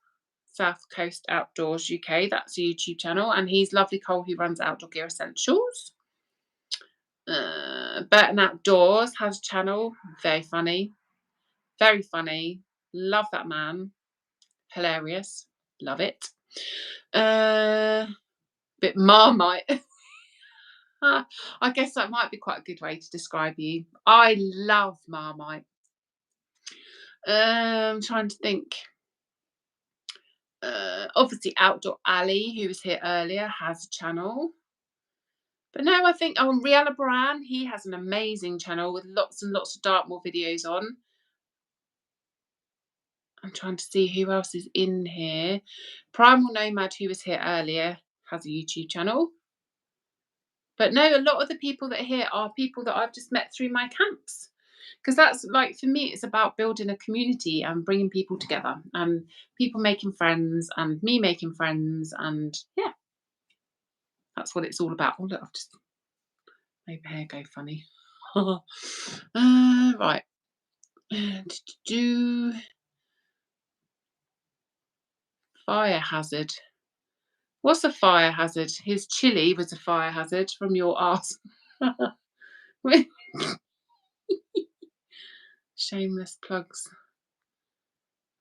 South Coast Outdoors UK. That's a YouTube channel, and he's lovely Cole who runs Outdoor Gear Essentials. Burton Outdoors has a channel. Very funny. Very funny. Love that man. Hilarious. Love it. Bit Marmite. I guess that might be quite a good way to describe you. I love Marmite. I'm trying to think. Obviously, Outdoor Alley, who was here earlier, has a channel. But no, I think Riella Bran, he has an amazing channel with lots and lots of Dartmoor videos on. I'm trying to see who else is in here. Primal Nomad, who was here earlier, has a YouTube channel. But no, a lot of the people that are here are people that I've just met through my camps. Because that's like, for me, it's about building a community and bringing people together and people making friends and me making friends. And yeah, that's what it's all about. Oh, look, I've just made my hair go funny. Right. Fire hazard. What's a fire hazard? His chili was a fire hazard from your arse. Shameless plugs.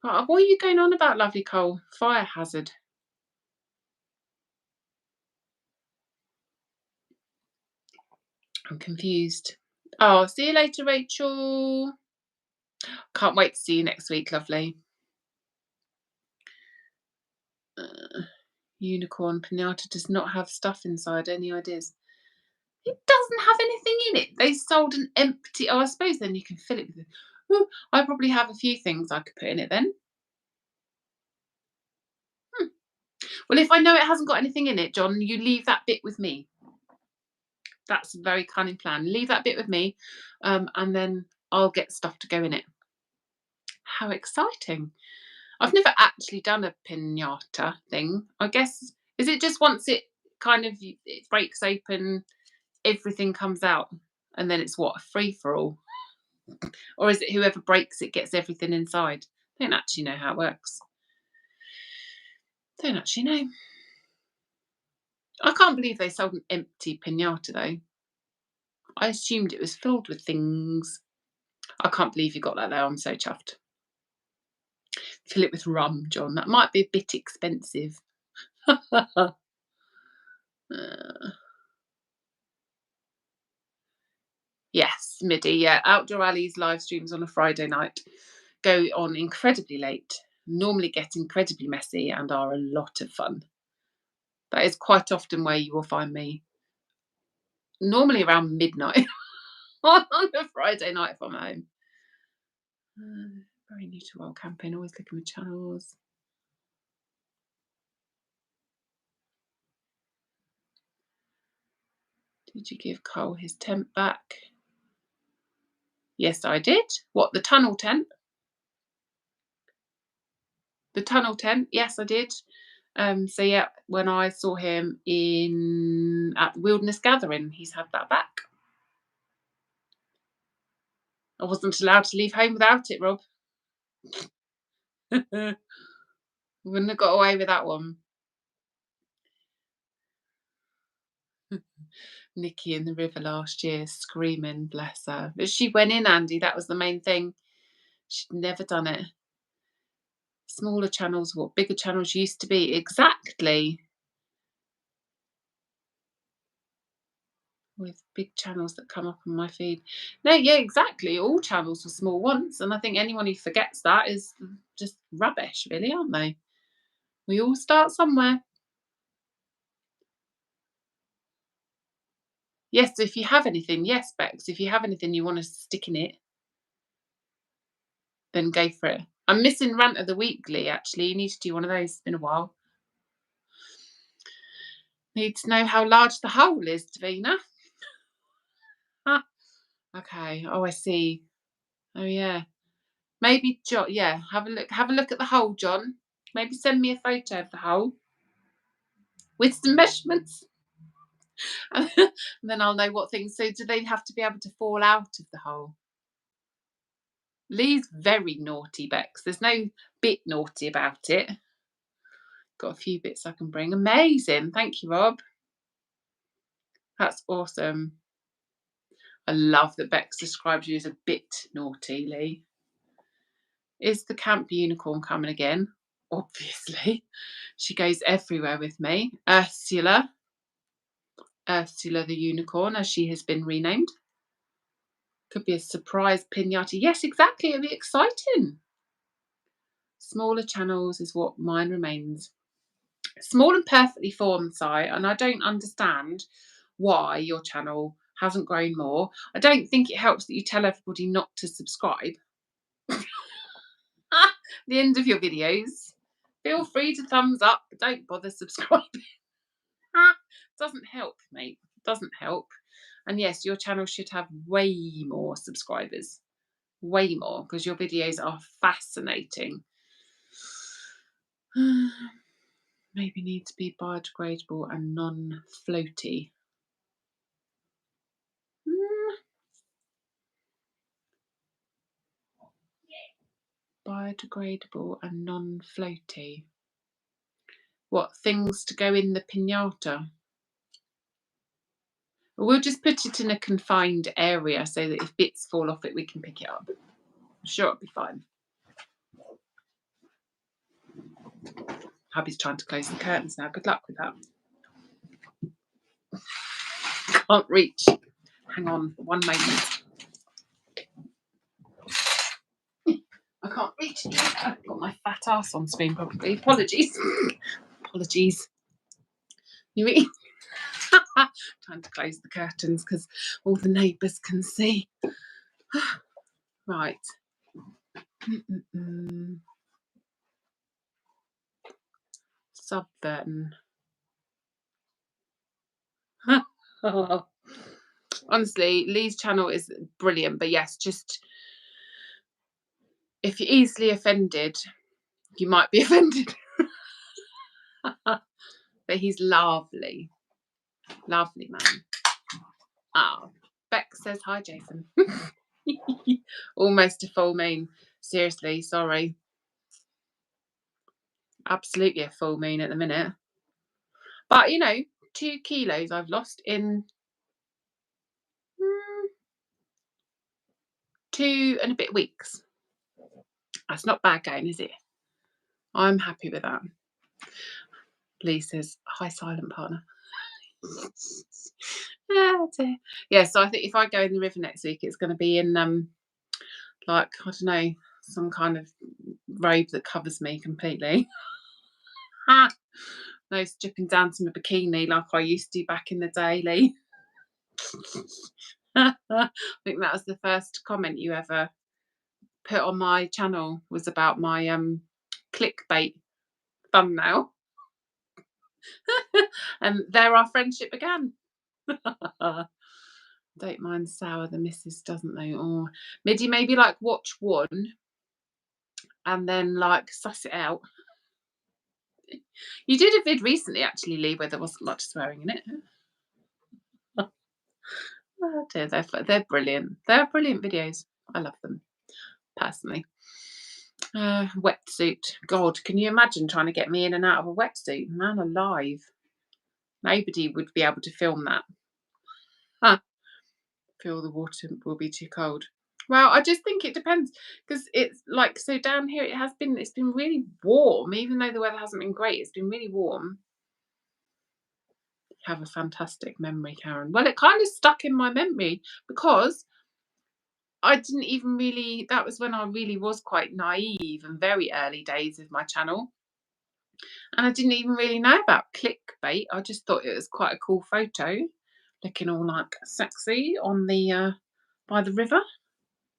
What are you going on about, lovely Cole? Fire hazard. I'm confused. Oh, see you later, Rachel. Can't wait to see you next week, lovely. Unicorn pinata does not have stuff inside. Any ideas? It doesn't have anything in it. They sold an empty. Oh, I suppose then you can fill it with it. Ooh, I probably have a few things I could put in it then. Well, if I know it hasn't got anything in it, John, you leave that bit with me. That's a very cunning plan. Leave that bit with me, and then I'll get stuff to go in it. How exciting. I've never actually done a pinata thing. I guess, is it just once it kind of, it breaks open, everything comes out, and then it's what, a free-for-all? Or is it whoever breaks it gets everything inside? I don't actually know how it works. Don't actually know. I can't believe they sold an empty pinata though. I assumed it was filled with things. I can't believe you got that though. I'm so chuffed. Fill it with rum, John. That might be a bit expensive. Yes, MIDI. Yeah, Outdoor Alley's live streams on a Friday night go on incredibly late, normally get incredibly messy, and are a lot of fun. That is quite often where you will find me. Normally around midnight on a Friday night if I'm home. Very new to wild camping, always looking with channels. Did you give Cole his tent back? Yes, I did. What, the tunnel tent? The tunnel tent, yes, I did. So yeah, when I saw him at the Wilderness Gathering, he's had that back. I wasn't allowed to leave home without it, Rob. Wouldn't have got away with that one. Nikki in the river last year, screaming, bless her. But she went in, Andy. That was the main thing. She'd never done it. Smaller channels, what bigger channels used to be. Exactly. With big channels that come up on my feed. No, yeah, exactly. All channels were small once. And I think anyone who forgets that is just rubbish, really, aren't they? We all start somewhere. Yes, so if you have anything, yes, Bex, if you have anything you want to stick in it, then go for it. I'm missing Rant of the Weekly, actually. You need to do one of those. It's been a while. Need to know how large the hole is, Davina. Okay. Oh, I see. Oh, yeah. Maybe, John, yeah, have a look at the hole, John. Maybe send me a photo of the hole with some measurements. And then I'll know what things. So do they have to be able to fall out of the hole? Lee's very naughty, Bex. There's no bit naughty about it. Got a few bits I can bring. Amazing. Thank you, Rob. That's awesome. I love that Bex describes you as a bit naughty, Lee. Is the camp unicorn coming again? Obviously. She goes everywhere with me. Ursula the unicorn, as she has been renamed. Could be a surprise pinata. Yes, exactly. It'll be exciting. Smaller channels is what mine remains. Small and perfectly formed, Si, and I don't understand why your channel hasn't grown more. I don't think it helps that you tell everybody not to subscribe. The end of your videos. Feel free to thumbs up, but don't bother subscribing. Doesn't help, mate. Doesn't help. And yes, your channel should have way more subscribers. Way more, because your videos are fascinating. Maybe need to be biodegradable and non-floaty. Biodegradable and non-floaty. What, things to go in the pinata? We'll just put it in a confined area so that if bits fall off it, we can pick it up. I'm sure it'll be fine. Hubby's trying to close the curtains now. Good luck with that. Can't reach. Hang on, one moment. I can't reach. I've got my fat ass on screen, probably. Apologies. Apologies. You mean? Trying to close the curtains because all the neighbours can see. Right. Subverton. Honestly, Lee's channel is brilliant, but yes, just if you're easily offended, you might be offended. But he's lovely. Lovely man. Ah, Beck says hi, Jason. Almost a full moon. Seriously, sorry. Absolutely a full moon at the minute. But, 2 kilos I've lost in 2 and a bit weeks. That's not bad going, is it? I'm happy with that. Lee says, hi, silent partner. Yeah, so I think if I go in the river next week, it's going to be in, like, I don't know, some kind of robe that covers me completely. No stripping down to my bikini like I used to back in the day, Lee. I think that was the first comment you ever put on my channel, was about my clickbait thumbnail. And there our friendship began. Don't mind sour, the missus doesn't know. Or Middy, maybe like watch one and then like suss it out. You did a vid recently, actually, Lee, where there wasn't much swearing in it. Oh dear, they're brilliant. They're brilliant videos. I love them, personally. Wetsuit. God, can you imagine trying to get me in and out of a wetsuit? Man alive. Nobody would be able to film that. Feel the water will be too cold. Well, I just think it depends, because it's like, so down here it's been really warm, even though the weather hasn't been great. It's been really warm. Have a fantastic memory, Karen. Well, it kind of stuck in my memory because I didn't even really, that was when I really was quite naive and very early days of my channel. And I didn't even really know about clickbait. I just thought it was quite a cool photo, looking all like sexy on the by the river.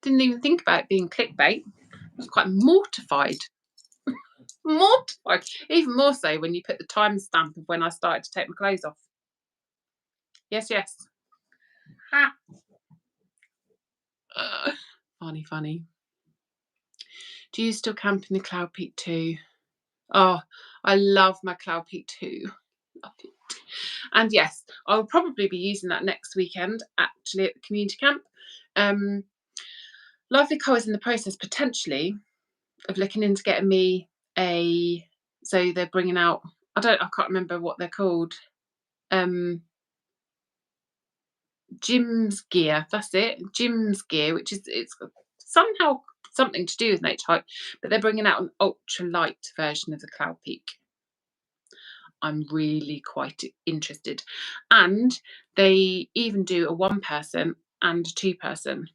Didn't even think about it being clickbait. I was quite mortified. Mortified. Even more so when you put the timestamp of when I started to take my clothes off. Yes, yes. Ha. Funny. Do you still camp in the Cloud Peak 2? Oh, I love my Cloud Peak 2. Love it. And yes, I'll probably be using that next weekend, actually, at the community camp. Lovely Co is in the process, potentially, of looking into getting me so they're bringing out, I can't remember what they're called. Jim's gear, that's it. Jim's gear, which is, it's somehow something to do with nature hike, but they're bringing out an ultra light version of the Cloud Peak. I'm really quite interested. And they even do a 1-person and a 2-person.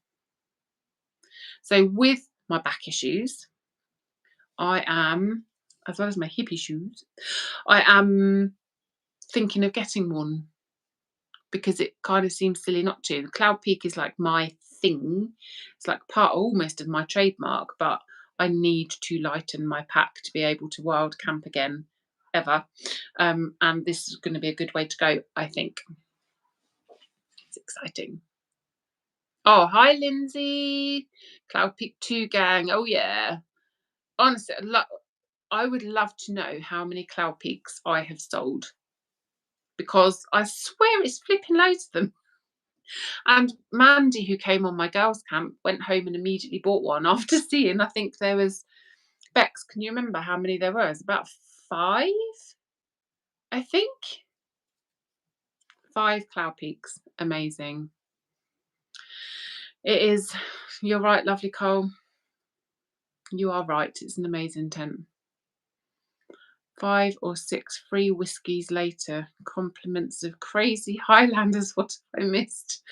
So with my back issues, I am, as well as my hippie shoes, I am thinking of getting one, because it kind of seems silly not to. The Cloud Peak is like my thing. It's like part almost of my trademark, but I need to lighten my pack to be able to wild camp again, ever. And this is going to be a good way to go, I think. It's exciting. Oh, hi, Lindsay. Cloud Peak 2 gang. Oh, yeah. Honestly, I would love to know how many Cloud Peaks I have sold, because I swear it's flipping loads of them. And Mandy, who came on my girls' camp, went home and immediately bought one after seeing, I think there was, Bex, can you remember how many there were? It's about 5, I think. 5 Cloud Peaks. Amazing. It is. You're right, lovely Cole. You are right. It's an amazing tent. 5 or 6 free whiskies later. Compliments of crazy Highlanders. What have I missed?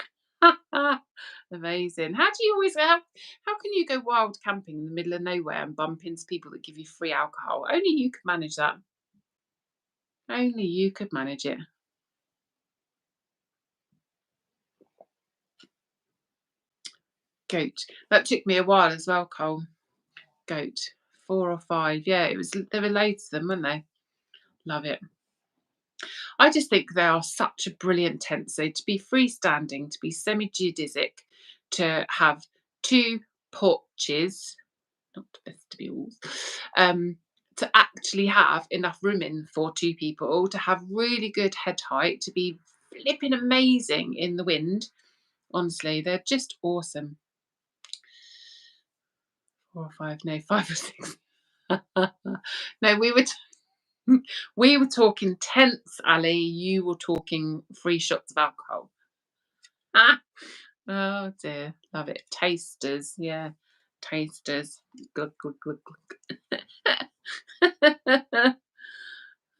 Amazing. How can you go wild camping in the middle of nowhere and bump into people that give you free alcohol? Only you could manage that. Only you could manage it. Goat. That took me a while as well, Cole. Goat. 4 or 5. Yeah, there were loads of them, weren't they? Love it. I just think they are such a brilliant tent. So to be freestanding, to be semi-geodesic, to have 2 porches, not vestibules, to actually have enough room in for 2 people, to have really good head height, to be flipping amazing in the wind. Honestly, they're just awesome. 4 or 5, no, 5 or 6. No, we were talking tents, Ali. You were talking 3 shots of alcohol. Ah, oh dear, love it. Tasters, yeah, tasters. Good, good, good, good.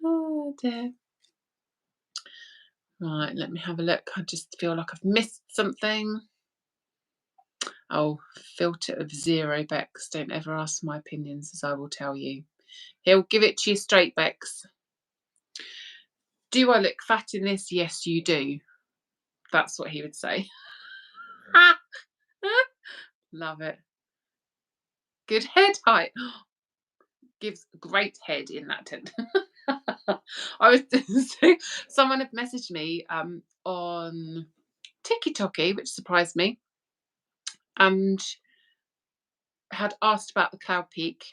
Oh dear. Right, let me have a look. I just feel like I've missed something. Oh, filter of 0, Bex. Don't ever ask my opinions, as I will tell you. He'll give it to you straight, Bex. Do I look fat in this? Yes, you do. That's what he would say. Love it. Good head height. Gives great head in that tent. I was so someone had messaged me on TikTok, which surprised me, and had asked about the Cloud Peak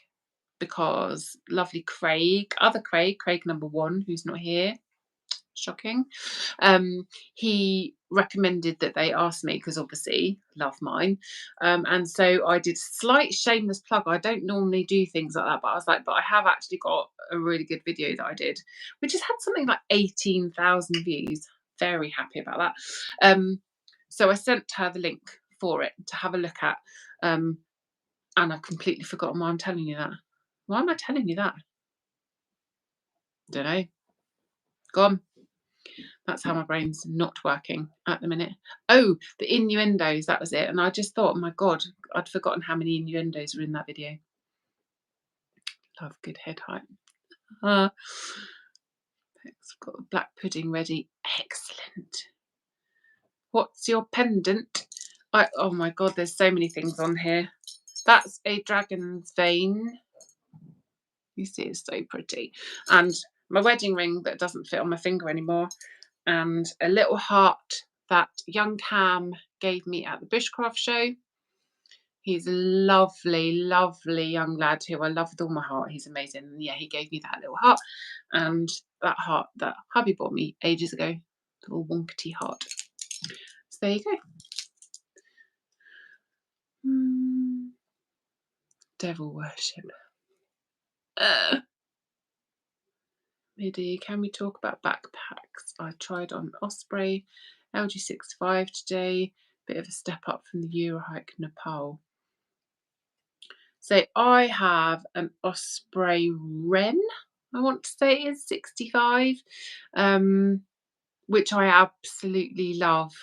because lovely Craig, Craig number 1, who's not here, shocking, he recommended that they ask me because obviously love mine, and so I did slight shameless plug. I don't normally do things like that, but I was like, but I have actually got a really good video that I did, which has had something like 18,000 views. Very happy about that. So I sent her the link for it to have a look at, and I've completely forgotten why I'm telling you that. Why am I telling you that? Don't know. Gone. That's how my brain's not working at the minute. Oh, the innuendos, that was it. And I just thought, oh my God, I'd forgotten how many innuendos were in that video. Love good head height. I've got the black pudding ready. Excellent. What's your pendant? Oh my God, there's so many things on here. That's a dragon's vein. You see, it's so pretty. And my wedding ring that doesn't fit on my finger anymore. And a little heart that young Cam gave me at the bushcraft show. He's a lovely, lovely young lad who I love with all my heart. He's amazing. And yeah, he gave me that little heart, and that heart that hubby bought me ages ago, little wonkety heart. So there you go. Devil worship. Midi, can we talk about backpacks? I tried on Osprey LG65 today. Bit of a step up from the Euro hike Nepal. So I have an Osprey Wren, I want to say is 65, which I absolutely love.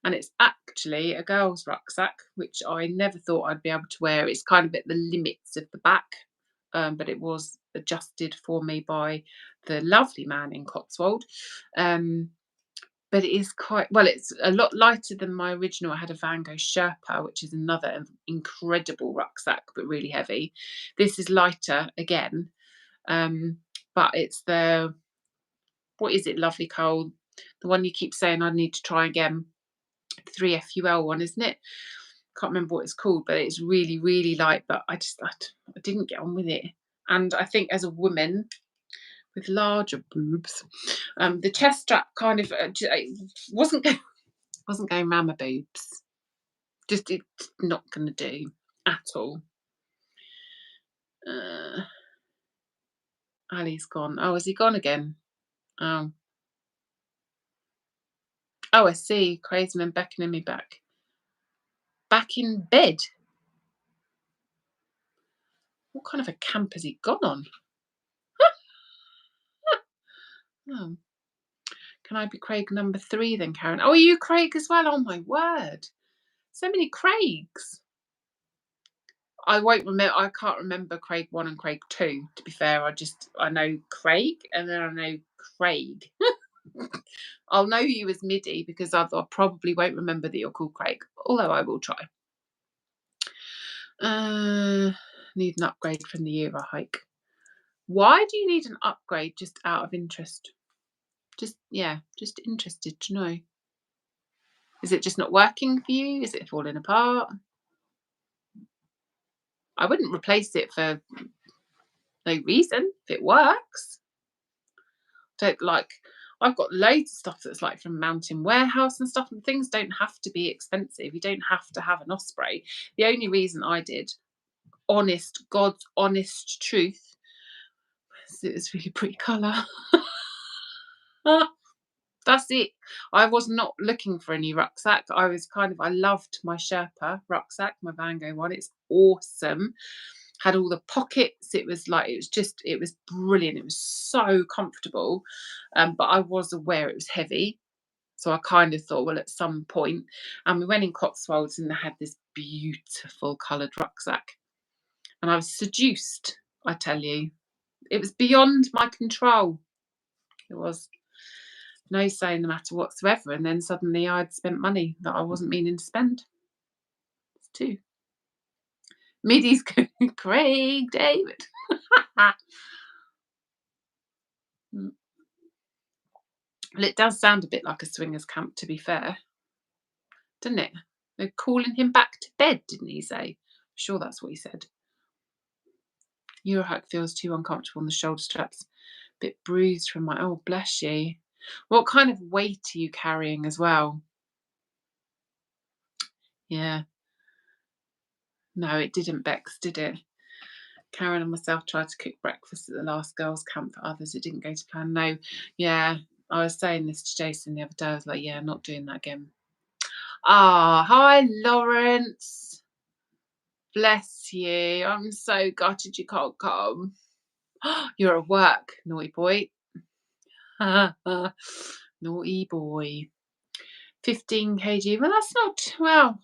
And it's actually a girl's rucksack, which I never thought I'd be able to wear. It's kind of at the limits of the back, but it was adjusted for me by the lovely man in Cotswold. But it is quite, well, it's a lot lighter than my original. I had a Van Gogh Sherpa, which is another incredible rucksack, but really heavy. This is lighter again, but it's the, what is it, lovely Cole? The one you keep saying I need to try again. 3FUL one, isn't it? Can't remember what it's called, but it's really, really light, but I didn't get on with it. And I think as a woman with larger boobs, the chest strap kind of wasn't going around my boobs. Just it's not going to do at all. Ali's gone. Oh, has he gone again? Oh, I see. Crazy man beckoning me back. Back in bed. What kind of a camp has he gone on? Oh. Can I be Craig number 3 then, Karen? Oh, are you Craig as well? Oh my word. So many Craigs. I won't remember. I can't remember Craig 1 and Craig 2, to be fair. I know Craig and then I know Craig. I'll know you as Midi because I probably won't remember that you're called Craig, although I will try. Need an upgrade from the Euro hike. Why do you need an upgrade just out of interest? Just interested to know. Is it just not working for you? Is it falling apart? I wouldn't replace it for no reason if it works. I've got loads of stuff that's like from Mountain Warehouse and stuff, and things don't have to be expensive. You don't have to have an osprey. The only reason I did, God's honest truth, is it's really pretty colour. That's it. I was not looking for a new rucksack. I loved my Sherpa rucksack, my Van Gogh one. It's awesome. Had all the pockets. It was brilliant. It was so comfortable. But I was aware it was heavy. So I kind of thought, well, at some point, and we went in Cotswolds and they had this beautiful coloured rucksack. And I was seduced, I tell you. It was beyond my control. It was. No say in the matter whatsoever, and then suddenly I'd spent money that I wasn't meaning to spend. It's two. Middy's going, Craig David. Well, it does sound a bit like a swingers camp, to be fair, doesn't it? They're calling him back to bed, didn't he say? I'm sure that's what he said. Eurohike feels too uncomfortable on the shoulder straps. Bit bruised from my, oh, bless you. What kind of weight are you carrying as well? Yeah. No, it didn't, Bex, did it? Karen and myself tried to cook breakfast at the last girls' camp for others. It didn't go to plan. No, yeah, I was saying this to Jason the other day. I was like, yeah, not doing that again. Ah, hi, Lawrence. Bless you. I'm so gutted you can't come. You're at work, naughty boy. Naughty boy. 15 kg. Well, that's not, well,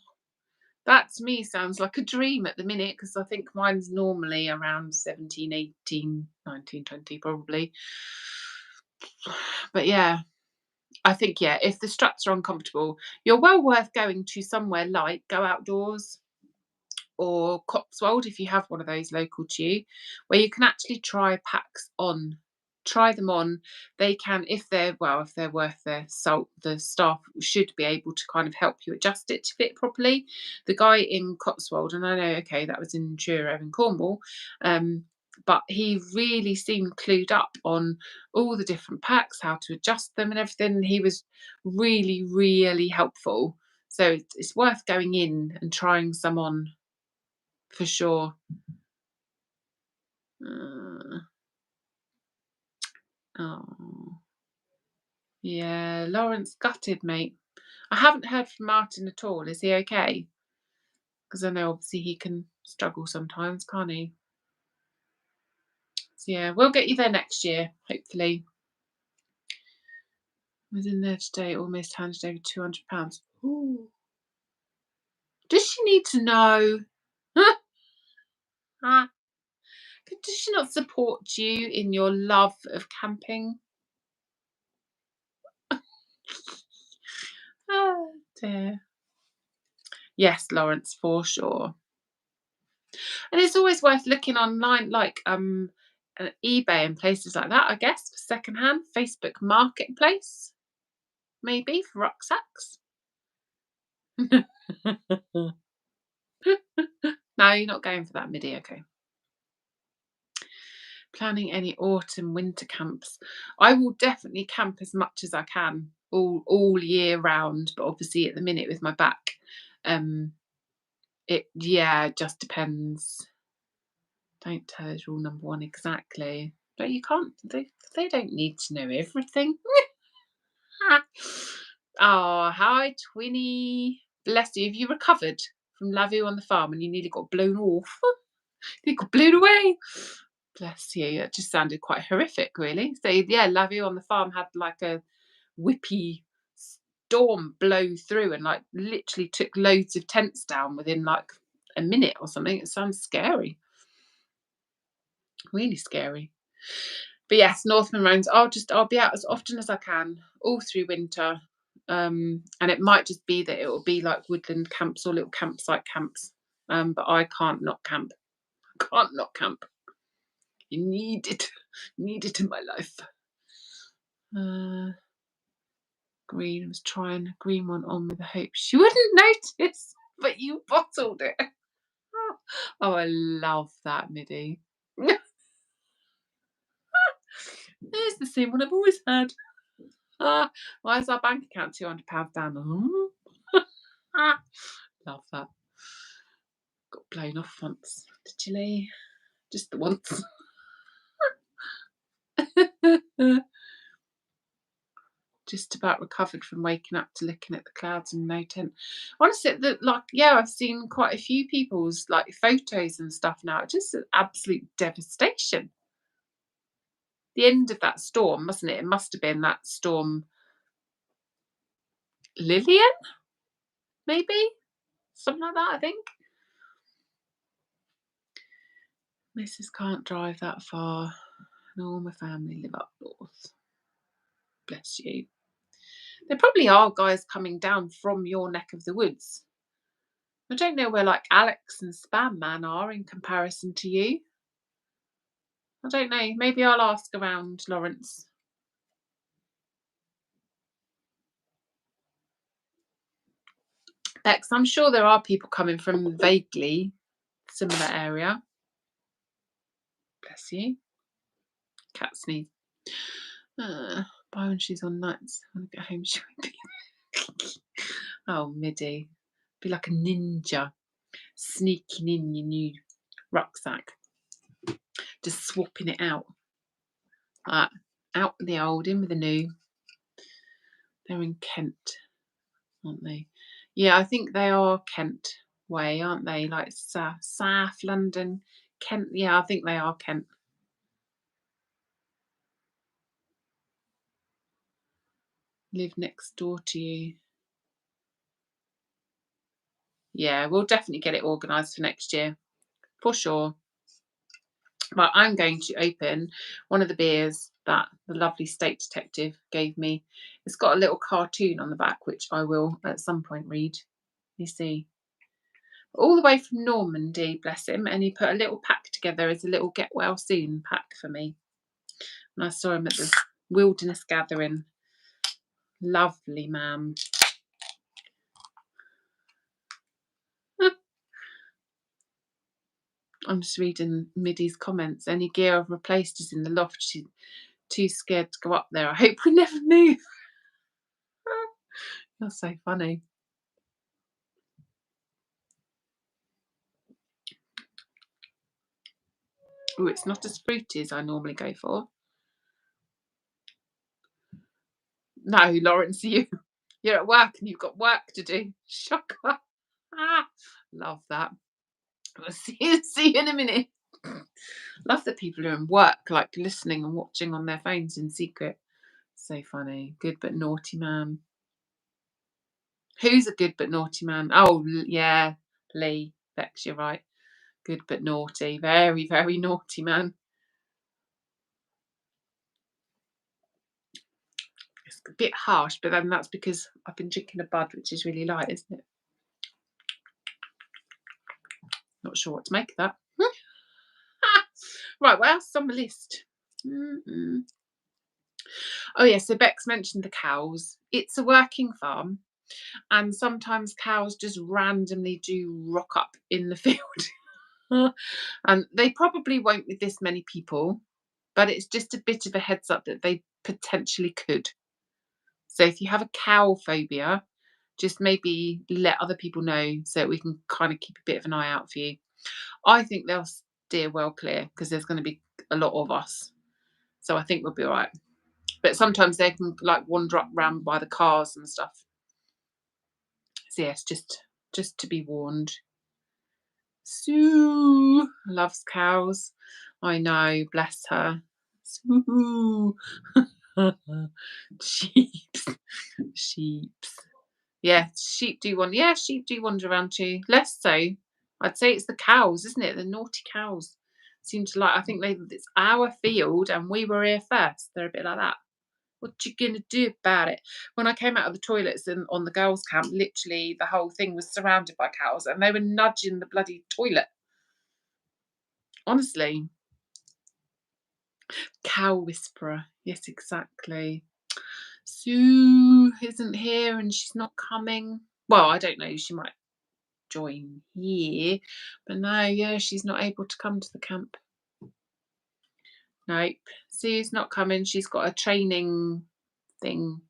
that to me sounds like a dream at the minute, because I think mine's normally around 17, 18, 19, 20 probably. But yeah, I think, yeah, if the straps are uncomfortable, you're well worth going to somewhere like Go Outdoors or Cotswold, if you have one of those local to you, where you can actually try packs on. Try them on. They can, if they're worth their salt, the staff should be able to kind of help you adjust it to fit properly. The guy in Cotswold, and I know, okay, that was in Truro in Cornwall, but he really seemed clued up on all the different packs, how to adjust them and everything. He was really, really helpful. So it's worth going in and trying some on for sure. Oh, yeah, Lawrence gutted, mate. I haven't heard from Martin at all. Is he okay? Because I know obviously he can struggle sometimes, can't he? So yeah, we'll get you there next year, hopefully. I was in there today, almost handed over £200. Ooh. Does she need to know? Does she not support you in your love of camping? Oh dear. Yes, Lawrence, for sure. And it's always worth looking online, like eBay and places like that, I guess, for secondhand. Facebook Marketplace, maybe, for rucksacks. No, you're not going for that, Middy, okay. Planning any autumn winter camps. I will definitely camp as much as I can all year round, but obviously at the minute with my back, it just depends. Don't tell us rule number 1 exactly. But you can't, they don't need to know everything. Oh, hi, Twinny. Bless you. Have you recovered from Lavu on the farm and you nearly got blown off? You got blown away. Bless you. It just sounded quite horrific, really. So, yeah, Lavu on the farm had like a whippy storm blow through and like literally took loads of tents down within like a minute or something. It sounds scary. Really scary. But yes, Northman Rounds, I'll be out as often as I can all through winter. And it might just be that it will be like woodland camps or little campsite camps. But I can't not camp. I can't not camp. You need it. Need it in my life. Green, I was trying a green one on with the hope she wouldn't notice, but you bottled it. Oh, I love that, Middy. It's the same one I've always had. Why is our bank account £200 down? Love that. Got blown off once. Did you, Lee? Just the once. Just about recovered from waking up to looking at the clouds and no tent. Honestly, I've seen quite a few people's like photos and stuff now. Just an absolute devastation. The end of that storm, mustn't it? It must have been that storm Lillian, maybe? Something like that, I think. Mrs. can't drive that far, and all my family live up north. Bless you. There probably are guys coming down from your neck of the woods. I don't know where like Alex and Spam Man are in comparison to you. I don't know. Maybe I'll ask around, Lawrence. Bex, I'm sure there are people coming from vaguely similar area. Bless you. Cat sneeze. Bye when she's on nights. When I get home, she won't be. Oh, Middy. Be like a ninja. Sneaking in your new rucksack. Just swapping it out. Out with the old, in with the new. They're in Kent, aren't they? Yeah, I think they are Kent way, aren't they? Like South London, Kent. Yeah, I think they are Kent. Live next door to you. Yeah, we'll definitely get it organised for next year, for sure. Right, I'm going to open one of the beers that the lovely State Detective gave me. It's got a little cartoon on the back, which I will at some point read. You see. All the way from Normandy, bless him, and he put a little pack together as a little get well soon pack for me. And I saw him at the wilderness gathering. Lovely man. I'm just reading Middy's comments. Any gear I've replaced is in the loft. She's too scared to go up there. I hope we never move. That's so funny. Oh, it's not as fruity as I normally go for. No, Lawrence, you're at work and you've got work to do. Shocker. Love that. I'll see you in a minute. Love that people are in work, like listening and watching on their phones in secret. So funny. Good but naughty man. Who's a good but naughty man? Oh, yeah, Lee. Bex, you're right. Good but naughty. Very, very naughty man. It's a bit harsh, but then that's because I've been drinking a bud, which is really light, isn't it? Not sure what to make of that. Right, what else is on the list? Oh, yeah, so Bex mentioned the cows. It's a working farm, and sometimes cows just randomly do rock up in the field. And they probably won't with this many people, but it's just a bit of a heads up that they potentially could. So if you have a cow phobia, just maybe let other people know so we can kind of keep a bit of an eye out for you. I think they'll steer well clear because there's going to be a lot of us. So I think we'll be all right. But sometimes they can like wander up round by the cars and stuff. So yes, just to be warned. Sue loves cows. I know, bless her. Sue. Sheeps. Yeah, sheep do wander around too. Less so. I'd say it's the cows, isn't it? The naughty cows seem to like. I think it's our field and we were here first. They're a bit like that. What you gonna do about it? When I came out of the toilets on the girls' camp, literally the whole thing was surrounded by cows, and they were nudging the bloody toilet. Honestly, cow whisperer. Yes, exactly. Sue isn't here, and she's not coming. Well, I don't know. She might join here, but no, yeah, she's not able to come to the camp. Nope, Sue's not coming. She's got a training thing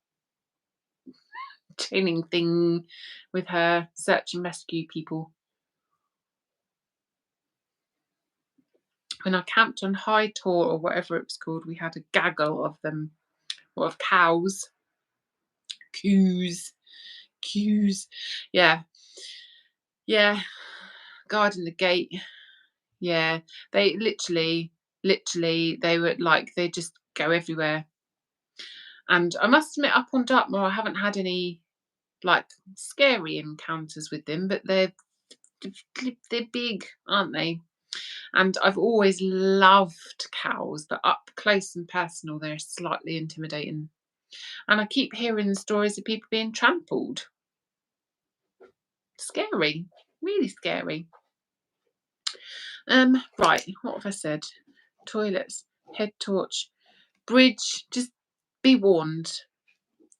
entertaining thing with her search and rescue people. When I camped on High Tor, or whatever it was called, we had a gaggle of them, or of cows. Coos. Yeah. Guarding the gate. Yeah. They literally, they were like, they just go everywhere. And I must admit, up on Dartmoor, I haven't had any like scary encounters with them, but they're big, aren't they? And I've always loved cows, but up close and personal, they're slightly intimidating. And I keep hearing stories of people being trampled. Scary, really scary. Right, what have I said? Toilets, head torch, bridge. Just be warned.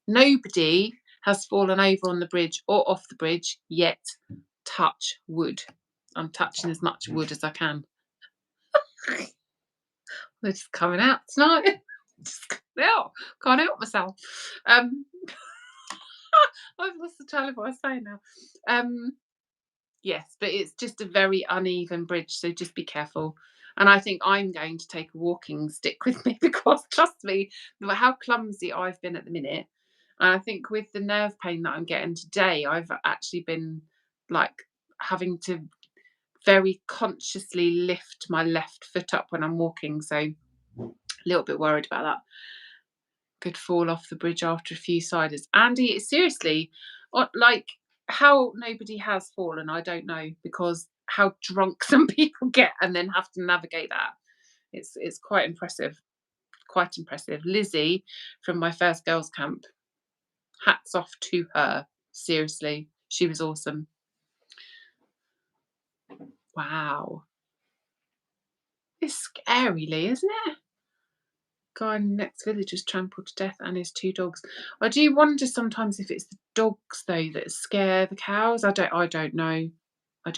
Nobody has fallen over on the bridge or off the bridge yet. Touch wood. I'm touching as much wood as I can. They're just coming out tonight. Just coming out. Can't help myself. I've lost the trail of what I was saying now. Yes, but it's just a very uneven bridge, so just be careful. And I think I'm going to take a walking stick with me, because trust me, how clumsy I've been at the minute. And I think with the nerve pain that I'm getting today, I've actually been like having to very consciously lift my left foot up when I'm walking. So a little bit worried about that. Could fall off the bridge after a few siders. Andy, seriously, like how nobody has fallen, I don't know, because how drunk some people get and then have to navigate that. It's quite impressive. Quite impressive. Lizzie from my first girls' camp, hats off to her. Seriously, she was awesome. Wow. It's scary, Lee, isn't it? Guy in the next village was trampled to death, and his 2 dogs. I do wonder sometimes if it's the dogs though that scare the cows. I don't know. I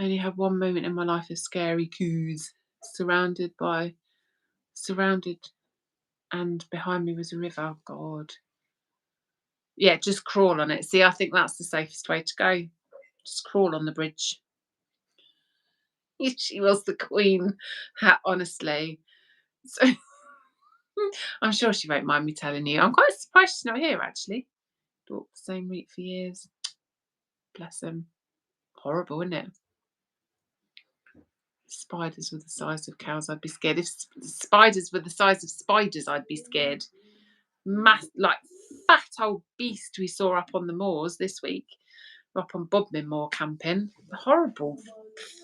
only had one moment in my life of scary coos. Surrounded, and behind me was a river. Oh, God. Yeah, just crawl on it. See, I think that's the safest way to go. Just crawl on the bridge. She was the queen, honestly. So I'm sure she won't mind me telling you. I'm quite surprised she's not here, actually. Walked the same route for years. Bless them. Horrible, isn't it? Spiders were the size of cows, I'd be scared. If spiders were the size of spiders, I'd be scared. Like fat old beast we saw up on the moors this week. We're up on Bodmin Moor camping. The horrible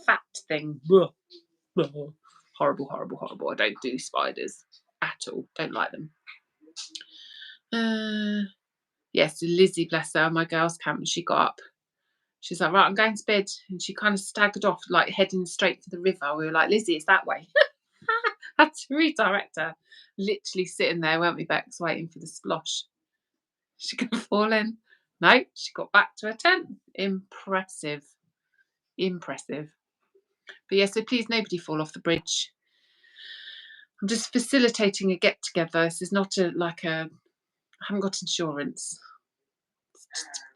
fat thing. Horrible, horrible, horrible. I don't do spiders at all. Don't like them. Yes, Lizzie, bless her, my girls' camp, and she got up. She's like, right, I'm going to bed. And she kind of staggered off, like heading straight for the river. We were like, Lizzie, it's that way. Had to redirect her. Literally sitting there, weren't we, Bex, waiting for the splosh. She could fall in. No, she got back to her tent. Impressive. But yeah, so please, nobody fall off the bridge. I'm just facilitating a get-together. This is not I haven't got insurance.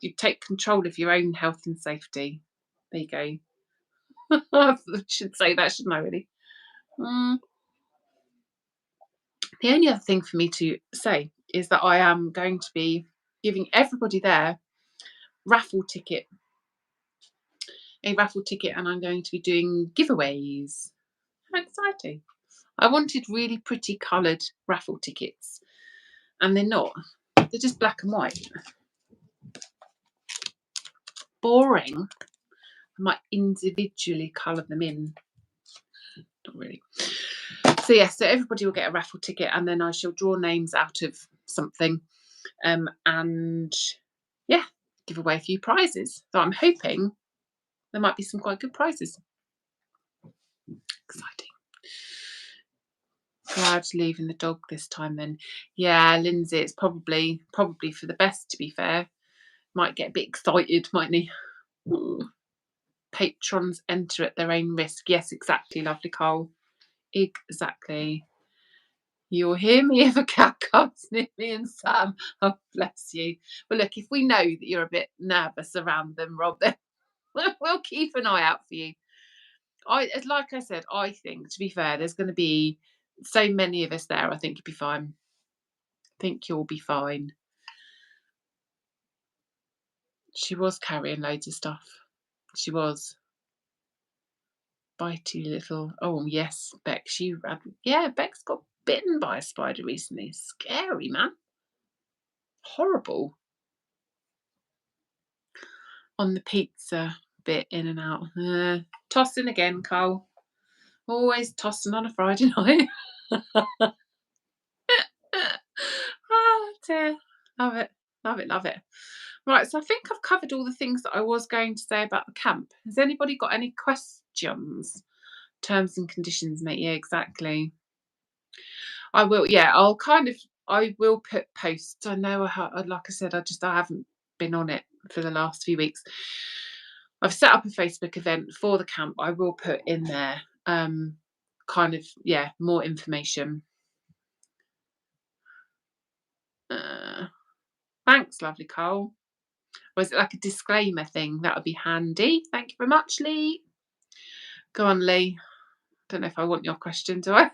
You take control of your own health and safety. There you go. I should say that, shouldn't I, really? The only other thing for me to say is that I am going to be giving everybody there a raffle ticket, and I'm going to be doing giveaways. How exciting. I wanted really pretty coloured raffle tickets, and they're not. They're just black and white. Boring. I might individually colour them in. Not really. So yeah, so everybody will get a raffle ticket, and then I shall draw names out of something, and yeah, give away a few prizes. So I'm hoping there might be some quite good prizes. Exciting. Glad leaving the dog this time then. Yeah, Lindsay, it's probably for the best, to be fair. Might get a bit excited, mightn't he? Ooh. Patrons enter at their own risk. Yes, exactly, lovely Cole. Exactly. You'll hear me if a cat comes near me and Sam. Oh, bless you. But look, if we know that you're a bit nervous around them, Rob, then we'll keep an eye out for you. Like I said, I think, to be fair, there's going to be so many of us there. I think you'll be fine. I think you'll be fine. She was carrying loads of stuff. She was. Bitey little. Oh, yes, Beck. Beck's got bitten by a spider recently. Scary, man. Horrible. On the pizza bit, in and out. Tossing again, Cole. Always tossing on a Friday night. Oh dear. Love it. Love it. Love it. Right, so I think I've covered all the things that I was going to say about the camp. Has anybody got any questions? Terms and conditions, mate. Yeah, exactly. I will. Yeah, I will put posts. I know, like I said, I haven't been on it for the last few weeks. I've set up a Facebook event for the camp. I will put in there, more information. Thanks, lovely Cole. Was it like a disclaimer thing? That would be handy. Thank you very much, Lee. Go on, Lee. Don't know if I want your question, do I?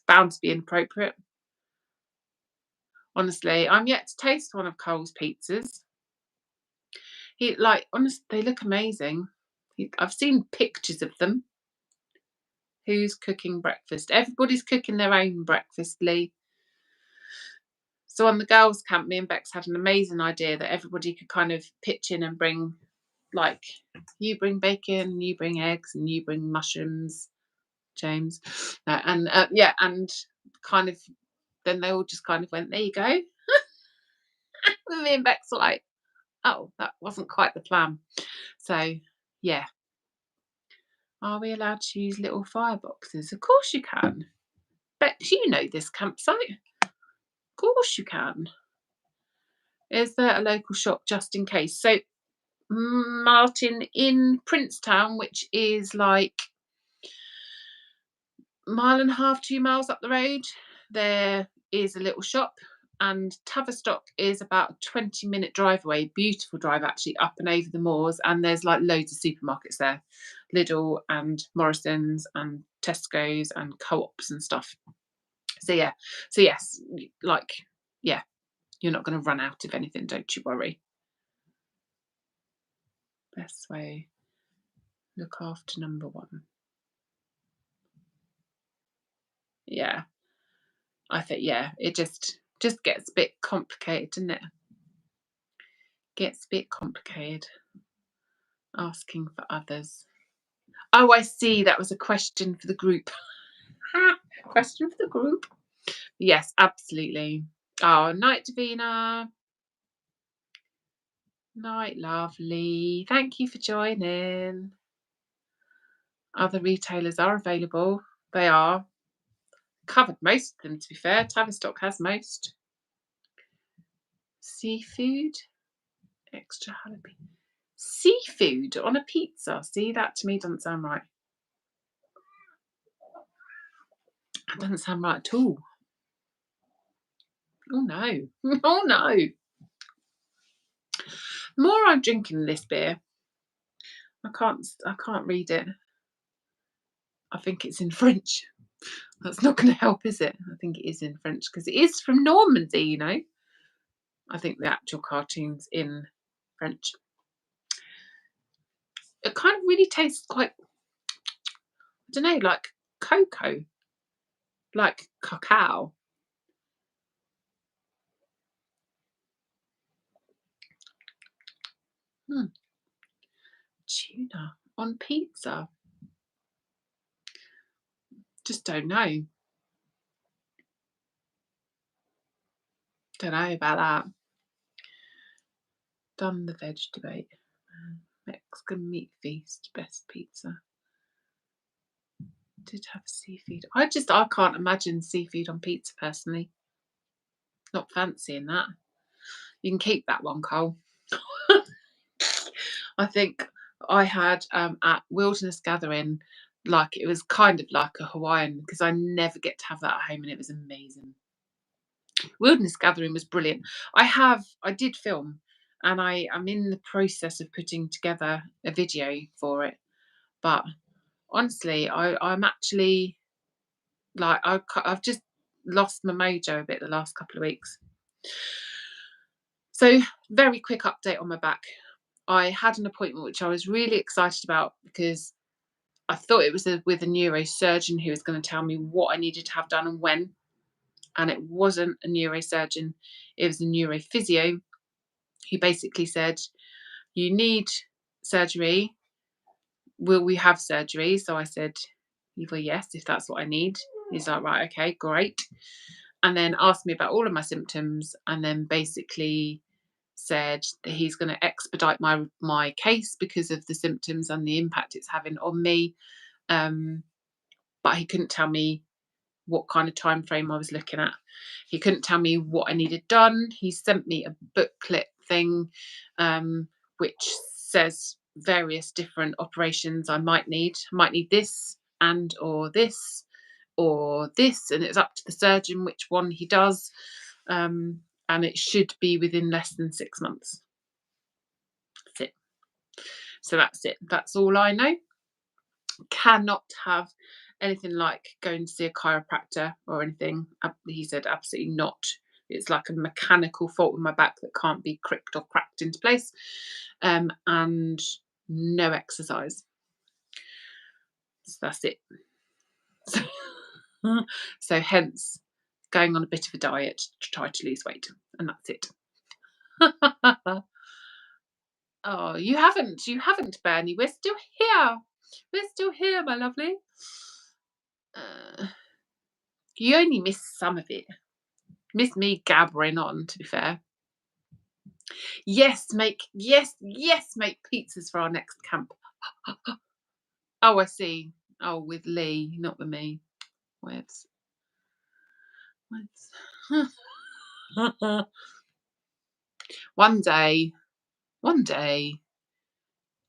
Bound to be inappropriate. Honestly, I'm yet to taste one of Cole's pizzas. Honestly, they look amazing. I've seen pictures of them. Who's cooking breakfast? Everybody's cooking their own breakfast, Lee. So on the girls' camp, me and Bex had an amazing idea that everybody could kind of pitch in and bring, like, you bring bacon, you bring eggs, and you bring mushrooms, James. And kind of, then they all just kind of went, there you go. And me and Bex were like, oh, that wasn't quite the plan. So, yeah. Are we allowed to use little fireboxes? Of course you can. Bex, you know this campsite. Of course you can. Is there a local shop just in case? So, Martin, in Princetown, which is like a mile and a half, 2 miles up the road, there is a little shop. And Tavistock is about a 20-minute drive away. Beautiful drive, actually, up and over the moors. And there's like loads of supermarkets there. Lidl and Morrison's and Tesco's and Co-ops and stuff. So, yeah. So, yes, you're not going to run out of anything, don't you worry. Best way, look after number one. Yeah. I think, it just gets a bit complicated, doesn't it? Gets a bit complicated. Asking for others. Oh, I see. That was a question for the group. Question for the group. Yes, absolutely. Oh, night, Davina. Night, lovely. Thank you for joining. Other retailers are available. They are. Covered most of them, to be fair. Tavistock has most. Seafood. Extra jalapeno. Seafood on a pizza. See, that to me doesn't sound right. That doesn't sound right at all. Oh no. Oh no. The more I'm drinking this beer, I can't read it. I think it's in French. That's not going to help, is it? I think it is in French because it is from Normandy, you know. I think the actual cartoon's in French. It kind of really tastes quite, I don't know, like cocoa, like cacao. Tuna on pizza. Just don't know. Don't know about that. Done the veg debate. Mexican meat feast, best pizza. Did have seafood. I can't imagine seafood on pizza personally. Not fancying that. You can keep that one, Cole. I think I had at Wilderness Gathering, like it was kind of like a Hawaiian, because I never get to have that at home, and it was amazing. Wilderness gathering was brilliant. I did film, and I'm in the process of putting together a video for it. But honestly, I'm actually like I've just lost my mojo a bit the last couple of weeks. So very quick update on my back. I had an appointment which I was really excited about, because I thought it was with a neurosurgeon who was going to tell me what I needed to have done and when. And it wasn't a neurosurgeon, it was a neurophysio who basically said, you need surgery. Will we have surgery? So I said, well, yes, if that's what I need. He's like, right, okay, great. And then asked me about all of my symptoms, and then basically said that he's going to expedite my case because of the symptoms and the impact it's having on me. But he couldn't tell me what kind of time frame I was looking at. He couldn't tell me what I needed done. He sent me a booklet thing, which says various different operations I might need. I might need this or this or this, and it's up to the surgeon which one he does. And it should be within less than 6 months. That's it. So that's it. That's all I know. Cannot have anything like going to see a chiropractor or anything. He said absolutely not. It's like a mechanical fault with my back that can't be cricked or cracked into place. And no exercise. So that's it. So hence going on a bit of a diet to try to lose weight, and that's it. Oh, you haven't, Bernie. We're still here, my lovely. You only missed some of it. Missed me gabbering on, to be fair. Yes, make pizzas for our next camp. Oh, I see. Oh, with Lee, not with me. Where's one day,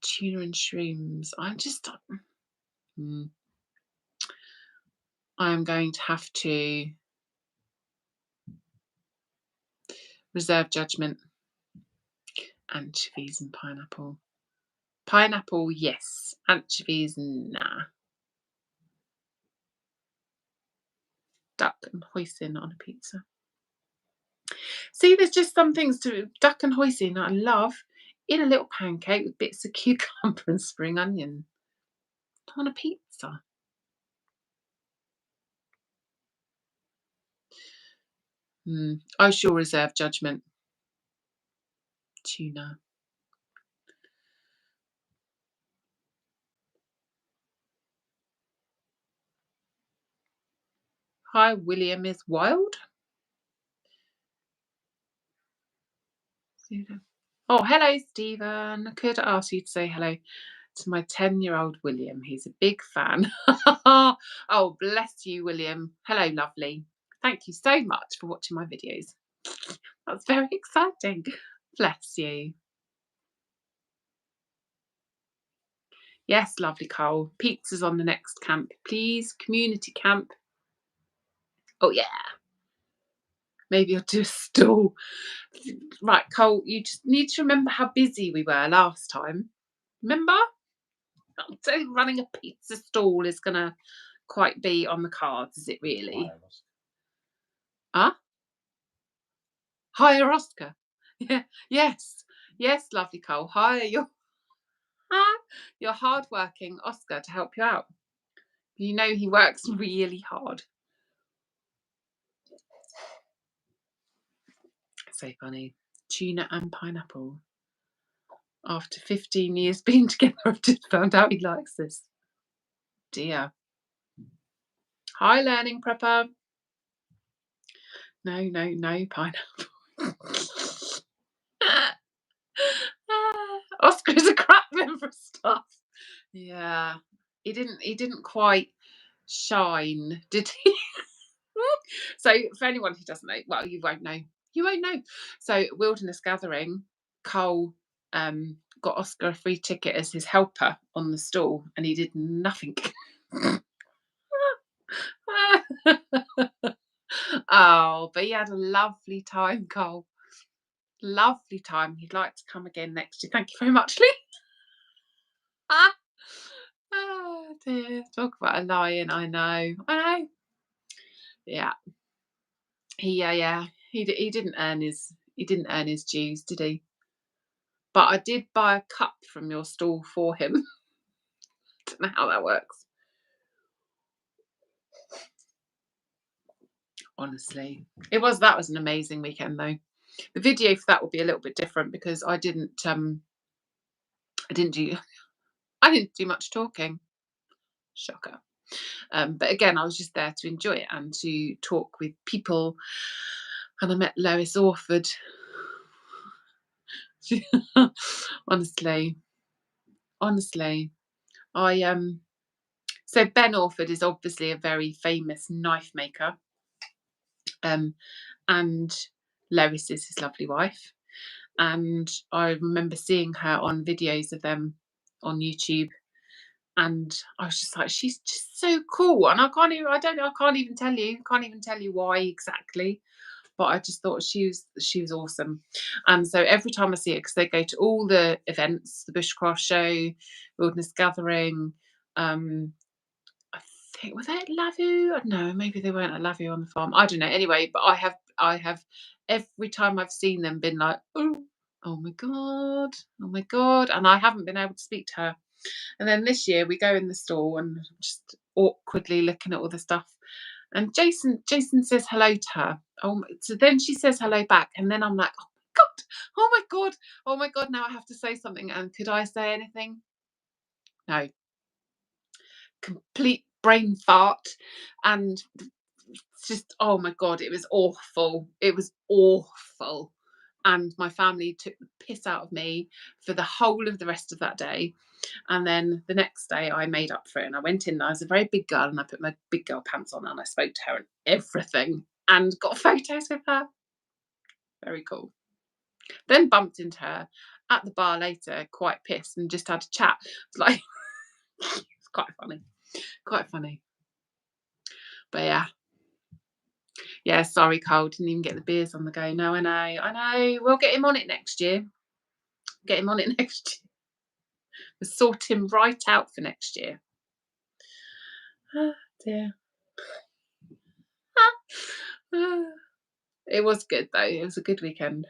tuna and shrooms. I'm going to have to reserve judgment. Anchovies and pineapple. Pineapple, yes. Anchovies, nah. Duck and hoisin on a pizza. See, there's just some things to duck and hoisin I love in a little pancake with bits of cucumber and spring onion on a pizza. I shall reserve judgment. Tuna. Hi, William is wild. Oh, hello, Stephen. I could ask you to say hello to my 10-year-old William. He's a big fan. Oh, bless you, William. Hello, lovely. Thank you so much for watching my videos. That's very exciting. Bless you. Yes, lovely Cole. Pizza's on the next camp, please. Community camp. Oh, yeah. Maybe I'll do a stall. Right, Cole, you just need to remember how busy we were last time. Remember? So running a pizza stall is going to quite be on the cards, is it really? Huh? Hire Oscar. Yeah. Yes, lovely Cole. Hire your hard-working Oscar to help you out. You know he works really hard. So funny. Tuna and pineapple. After 15 years being together, I've just found out he likes this. Dear. Hi, learning prepper. No pineapple. Oscar is a crap member of staff. Yeah, he didn't quite shine, did he? So for anyone who doesn't know, well, you won't know. So Wilderness Gathering, Cole got Oscar a free ticket as his helper on the stall, and he did nothing. Oh, but he had a lovely time, Cole. Lovely time. He'd like to come again next year. Thank you very much, Lee. Ah, oh dear. Talk about a lion. I know. I know. Yeah. Yeah. He didn't earn his dues, did he? But I did buy a cup from your stall for him. Don't know how that works. Honestly, that was an amazing weekend though. The video for that will be a little bit different because I didn't do much talking. Shocker. But again, I was just there to enjoy it and to talk with people. And I met Lois Orford. honestly, I so Ben Orford is obviously a very famous knife maker. And Lois is his lovely wife. And I remember seeing her on videos of them on YouTube, and I was just like, she's just so cool. And I can't even tell you why exactly, but I just thought she was awesome. And so every time I see it, because they go to all the events, the Bushcraft Show, Wilderness Gathering, I think, were they at Lavu? No, maybe they weren't at Lavu on the farm. I don't know. Anyway, but I have every time I've seen them been like, oh my god, and I haven't been able to speak to her. And then this year we go in the stall and just awkwardly looking at all the stuff. And Jason says hello to her. So then she says hello back, and then I'm like, oh my god, now I have to say something. And could I say anything? No. Complete brain fart, and just, oh my god, it was awful. And my family took the piss out of me for the whole of the rest of that day. And then the next day I made up for it, and I went in. I was a very big girl, and I put my big girl pants on, and I spoke to her and everything, and got photos with her. Very cool. Then bumped into her at the bar later, quite pissed, and just had a chat. It's like it's quite funny. But yeah, sorry, Cole, didn't even get the beers on the go. No, I know. We'll get him on it next year. We'll sort him right out for next year. Oh dear. It was good though. It was a good weekend.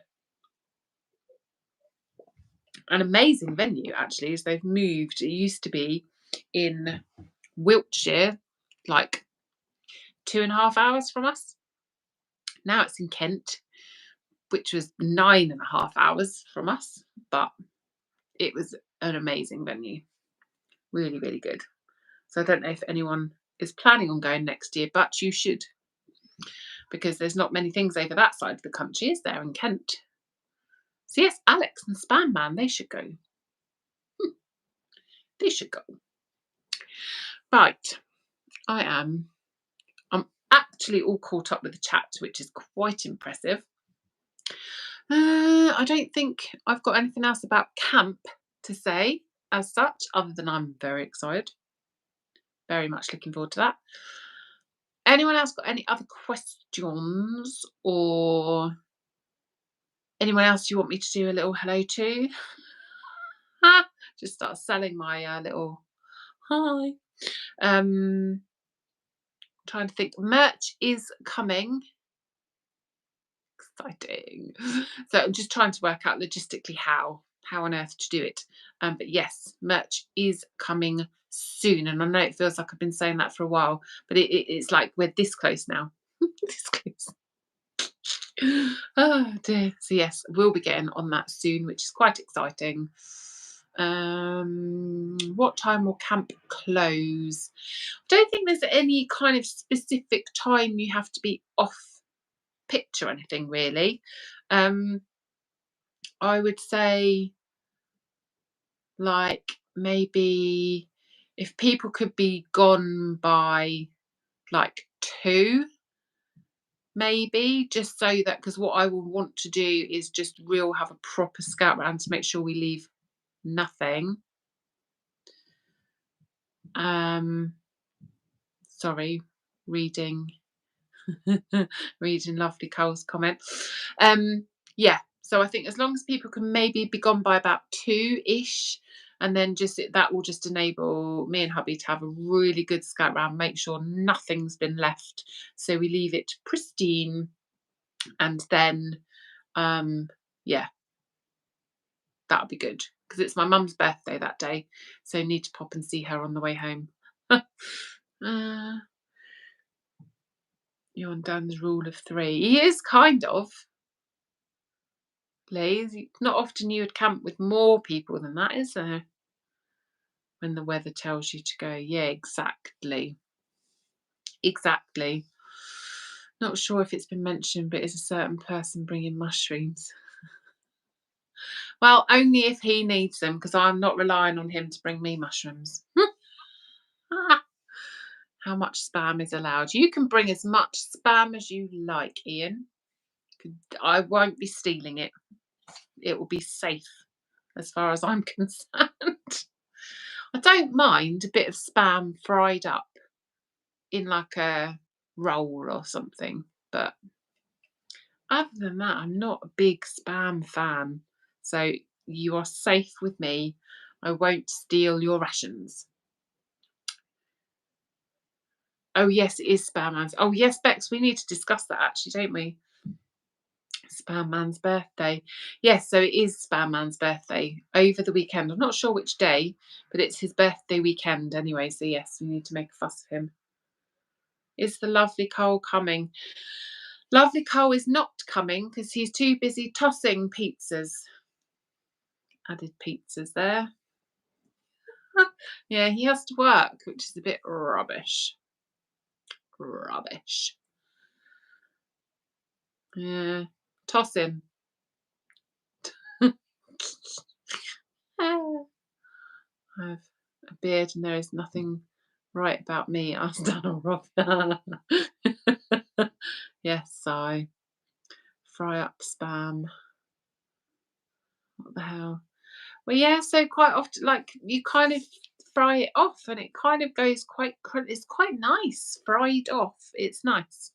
An amazing venue, actually, as they've moved. It used to be in Wiltshire, like 2.5 hours from us. Now it's in Kent, which was 9.5 hours from us, but it was an amazing venue. Really, really good. So I don't know if anyone is planning on going next year, but you should, because there's not many things over that side of the country, is there, in Kent? So yes, Alex and Spam Man, they should go. They should go. Right, I'm actually all caught up with the chat, which is quite impressive. I don't think I've got anything else about camp to say as such, other than I'm very excited. Very much looking forward to that. Anyone else got any other questions, or anyone else you want me to do a little hello to? Just start selling my little hi. Trying to think. Merch is coming. Exciting. So I'm just trying to work out logistically how on earth to do it. But yes, merch is coming soon, and I know it feels like I've been saying that for a while, but it's like we're this close now. This close. Oh dear. So yes, we'll be getting on that soon, which is quite exciting. What time will camp close? I don't think there's any kind of specific time you have to be off pitch or anything, really. I would say, like, maybe if people could be gone by like 2, maybe, just so that, because what I will want to do is just have a proper scout round to make sure we leave nothing. Sorry, reading reading lovely Cole's comment. Yeah, so I think as long as people can maybe be gone by about 2-ish, and then that will just enable me and hubby to have a really good scout round, make sure nothing's been left, so we leave it pristine, and then yeah, that'll be good, because it's my mum's birthday that day, so need to pop and see her on the way home. You're on Dan's rule of 3. He is kind of. It's not often you would camp with more people than that, is there? When the weather tells you to go. Yeah, exactly. Exactly. Not sure if it's been mentioned, but is a certain person bringing mushrooms? Well, only if he needs them, because I'm not relying on him to bring me mushrooms. How much spam is allowed? You can bring as much spam as you like, Ian. I won't be stealing it. It will be safe as far as I'm concerned. I don't mind a bit of spam fried up in like a roll or something, but other than that, I'm not a big spam fan. So you are safe with me. I won't steal your rations. Oh yes, it is Spam Man's. Oh yes, Bex, we need to discuss that actually, don't we? Spam Man's birthday. Yes, so it is Spam Man's birthday over the weekend. I'm not sure which day, but it's his birthday weekend anyway. So yes, we need to make a fuss of him. Is the lovely Cole coming? Lovely Cole is not coming because he's too busy tossing pizzas. Added pizzas there. Yeah, he has to work, which is a bit rubbish. Rubbish. Yeah, toss him. I have a beard and there is nothing right about me. Asked Donald Rob. Yes, I fry up spam. What the hell? Well, yeah. So quite often, like you kind of fry it off, and it kind of goes quite. It's quite nice fried off. It's nice.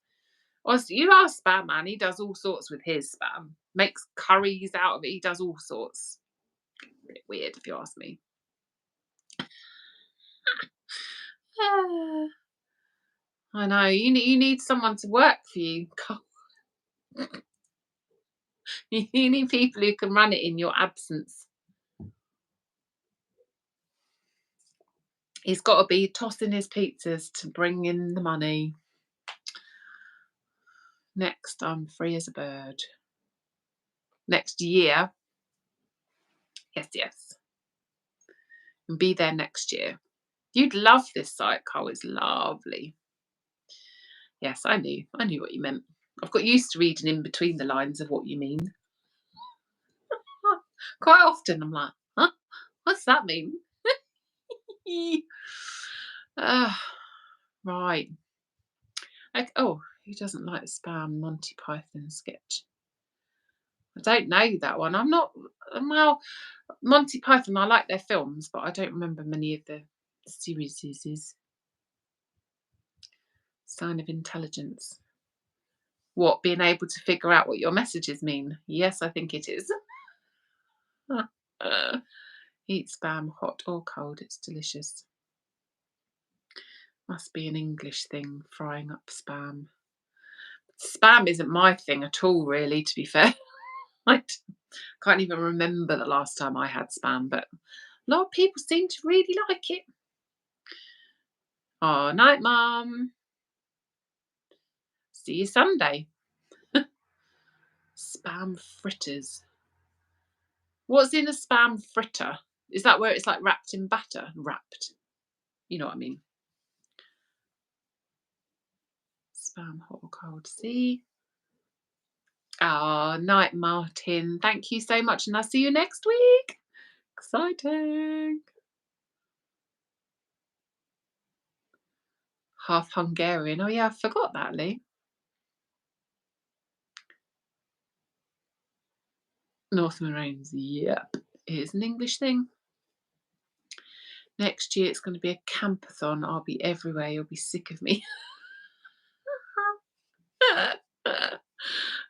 Honestly, you ask Spam Man, he does all sorts with his spam. Makes curries out of it. He does all sorts. A bit weird, if you ask me. I know you need someone to work for you. You need people who can run it in your absence. He's got to be tossing his pizzas to bring in the money. Next, I'm free as a bird. Next year. Yes. And be there next year. You'd love this site, Cole. It's lovely. Yes, I knew what you meant. I've got used to reading in between the lines of what you mean. Quite often I'm like, huh? What's that mean? Right. Like, oh, who doesn't like spam? Monty Python sketch. I don't know that one. I'm not. Well, Monty Python, I like their films, but I don't remember many of the series. Sign of intelligence. What, being able to figure out what your messages mean? Yes, I think it is. Eat spam, hot or cold, it's delicious. Must be an English thing, frying up spam. Spam isn't my thing at all, really, to be fair. I can't even remember the last time I had spam, but a lot of people seem to really like it. Oh, night, Mum. See you Sunday. Spam fritters. What's in a spam fritter? Is that where it's like wrapped in batter? Wrapped. You know what I mean. Spam, hot or cold. See? Oh, night, Martin. Thank you so much. And I'll see you next week. Exciting. Half Hungarian. Oh, yeah, I forgot that, Lee. Northern Rains. Yep. It is an English thing. Next year it's going to be a campathon. I'll be everywhere. You'll be sick of me.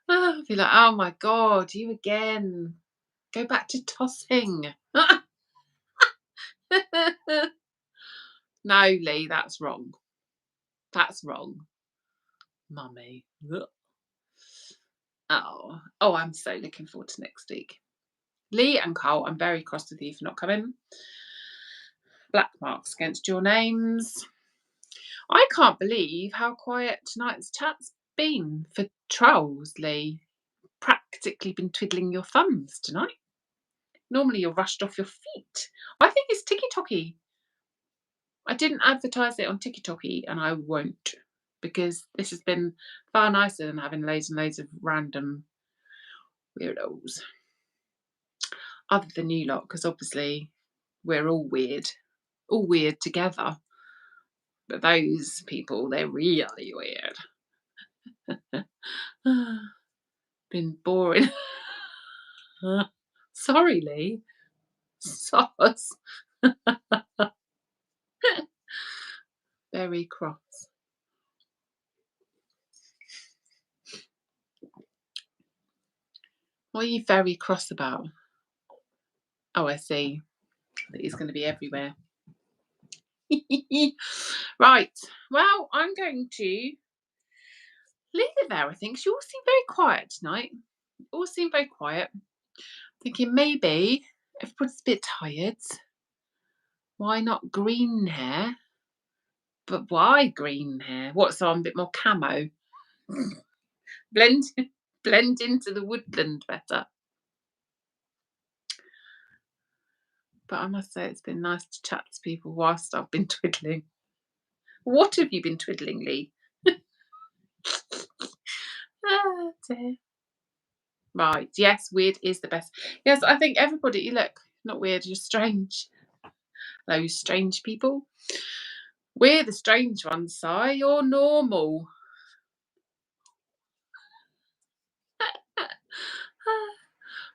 I'll be like, oh my God, you again. Go back to tossing. No, Lee, that's wrong. That's wrong. Mummy. Oh, I'm so looking forward to next week. Lee and Carl, I'm very cross with you for not coming. Black marks against your names. I can't believe how quiet tonight's chat's been for trolls, Lee. Practically been twiddling your thumbs tonight. Normally you're rushed off your feet. I think it's TikToky. I didn't advertise it on TikToky and I won't, because this has been far nicer than having loads and loads of random weirdos. Other than you lot, because obviously we're all weird together. But those people, they're really weird. Been boring. Sorry, Lee. Sauce. Very cross. What are you very cross about? Oh, I see. That he's going to be everywhere. Right. Well, I'm going to leave it there, I think. You all seem very quiet tonight. All seem very quiet. Thinking maybe everybody's a bit tired. Why not green hair? But why green hair? What, so I'm a bit more camo? blend into the woodland better. But I must say it's been nice to chat to people whilst I've been twiddling. What have you been twiddling, Lee? Dear. Right, yes, weird is the best. Yes, I think everybody, you look, not weird, you're strange. Those strange people. We're the strange ones, Si. You're normal.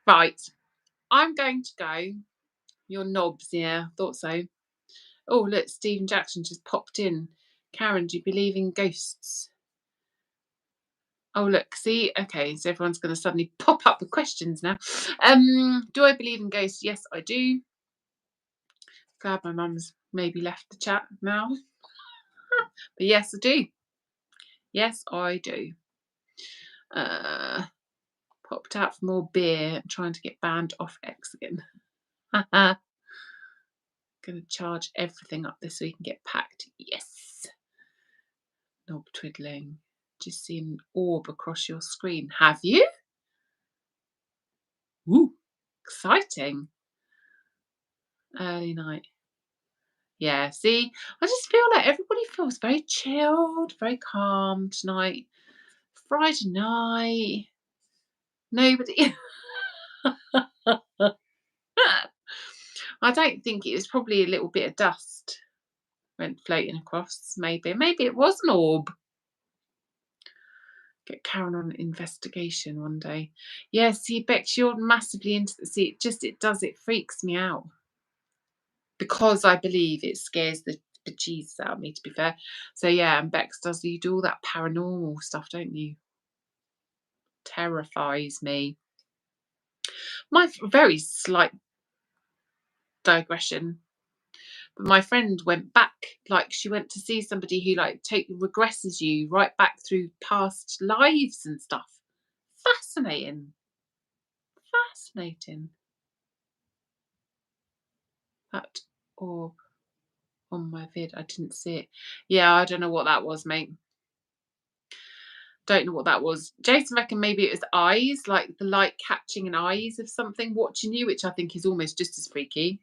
Right, I'm going to go. Your knobs, yeah, thought so. Oh, look, Stephen Jackson just popped in. Karen, do you believe in ghosts? Oh, look, see? Okay, so everyone's going to suddenly pop up with questions now. Do I believe in ghosts? Yes, I do. Glad my mum's maybe left the chat now. But yes, I do. Yes, I do. Popped out for more beer, trying to get banned off X again. Going to charge everything up this week and get packed. Yes. Knob twiddling. Just seen an orb across your screen. Have you? Ooh, exciting. Early night. Yeah, see, I just feel like everybody feels very chilled, very calm tonight. Friday night. Nobody. I don't think it was, probably a little bit of dust went floating across. Maybe it was an orb. Get Karen on an investigation one day. Yeah, see, Bex, you're massively into the sea. It freaks me out. Because I believe it scares the bejesus out of me, to be fair. So yeah, and Bex does, you do all that paranormal stuff, don't you? Terrifies me. My very slight digression. But my friend went back, like she went to see somebody who like regresses you right back through past lives and stuff. Fascinating. Fascinating. That orb on my vid, I didn't see it. Yeah, I don't know what that was, mate. Don't know what that was. Jason reckoned maybe it was eyes, like the light catching an eyes of something watching you, which I think is almost just as freaky.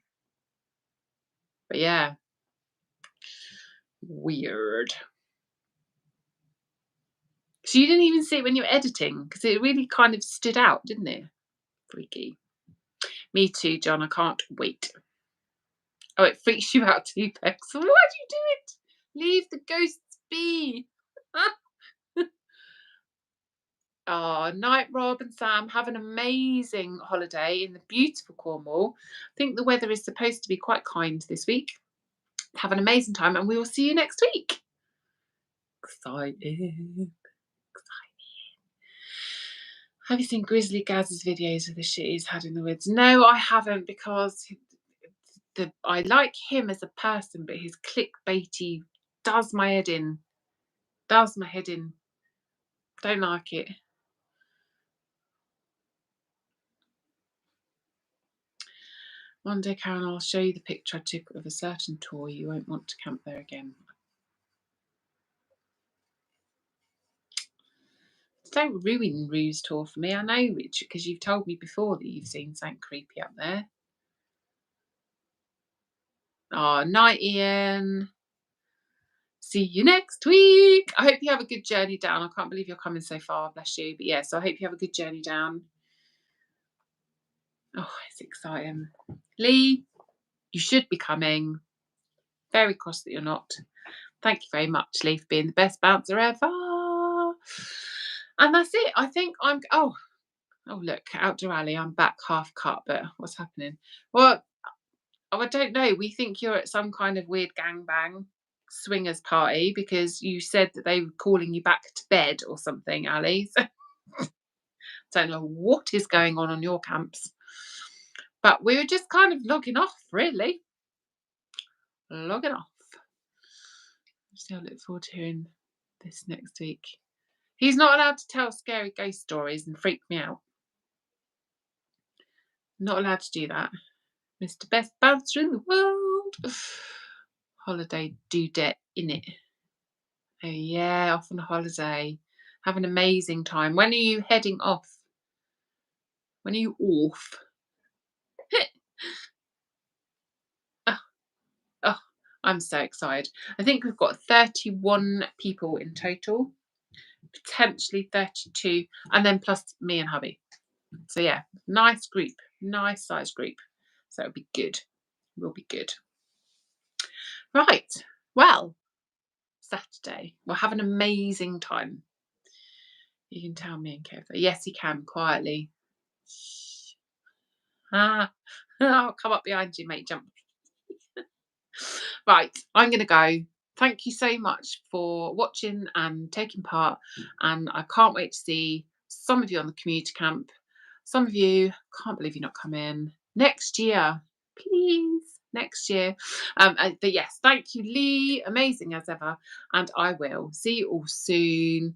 But yeah. Weird. So you didn't even see it when you were editing, because it really kind of stood out, didn't it? Freaky. Me too, John. I can't wait. Oh, it freaks you out too, Bex. Why do you do it? Leave the ghosts be. Oh, night, Rob and Sam. Have an amazing holiday in the beautiful Cornwall. I think the weather is supposed to be quite kind this week. Have an amazing time, and we will see you next week. Excited. Have you seen Grizzly Gaz's videos of the shit he's had in the woods? No, I haven't, because I like him as a person, but his clickbaity does my head in. Does my head in. Don't like it. One day, Karen, I'll show you the picture I took of a certain tour. You won't want to camp there again. Don't ruin Rue's tour for me. I know, Richard, because you've told me before that you've seen something creepy up there. Oh, night, Ian. See you next week. I hope you have a good journey down. I can't believe you're coming so far, bless you. But yeah, so I hope you have a good journey down. Oh, it's exciting. Lee, you should be coming. Very cross that you're not. Thank you very much, Lee, for being the best bouncer ever. And that's it. I think I'm... Oh, look, Outdoor Alley. I'm back half cut, but what's happening? Well, I don't know. We think you're at some kind of weird gangbang swingers party because you said that they were calling you back to bed or something, Ali. So don't know what is going on your camps. But we were just kind of logging off, really. Logging off. So I look forward to hearing this next week. He's not allowed to tell scary ghost stories and freak me out. Not allowed to do that. Mr. Best Bouncer in the world. Holiday dudette, innit? Oh yeah, off on a holiday. Have an amazing time. When are you heading off? When are you off? Oh, I'm so excited. I think we've got 31 people in total, potentially 32, and then plus me and hubby. So yeah, nice group, nice size group. So it'll be good. Will be good. Right. Well, Saturday. We'll have an amazing time. You can tell me and Kev. Yes, he can, quietly. I'll come up behind you, mate. Jump. Right, I'm going to go. Thank you so much for watching and taking part. And I can't wait to see some of you on the community camp. Some of you, can't believe you're not coming. Next year, please. Next year. But yes, thank you, Lee. Amazing as ever. And I will see you all soon.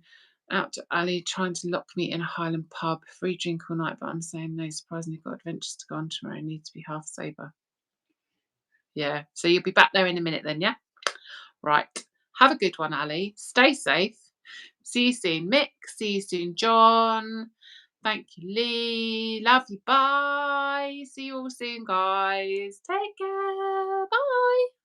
Out to Ali, trying to lock me in a Highland pub. Free drink all night, but I'm saying no. Surprisingly, got adventures to go on tomorrow. I need to be half sober. Yeah, so you'll be back there in a minute then, yeah? Right. Have a good one, Ali. Stay safe. See you soon, Mick. See you soon, John. Thank you, Lee. Love you. Bye. See you all soon, guys. Take care. Bye.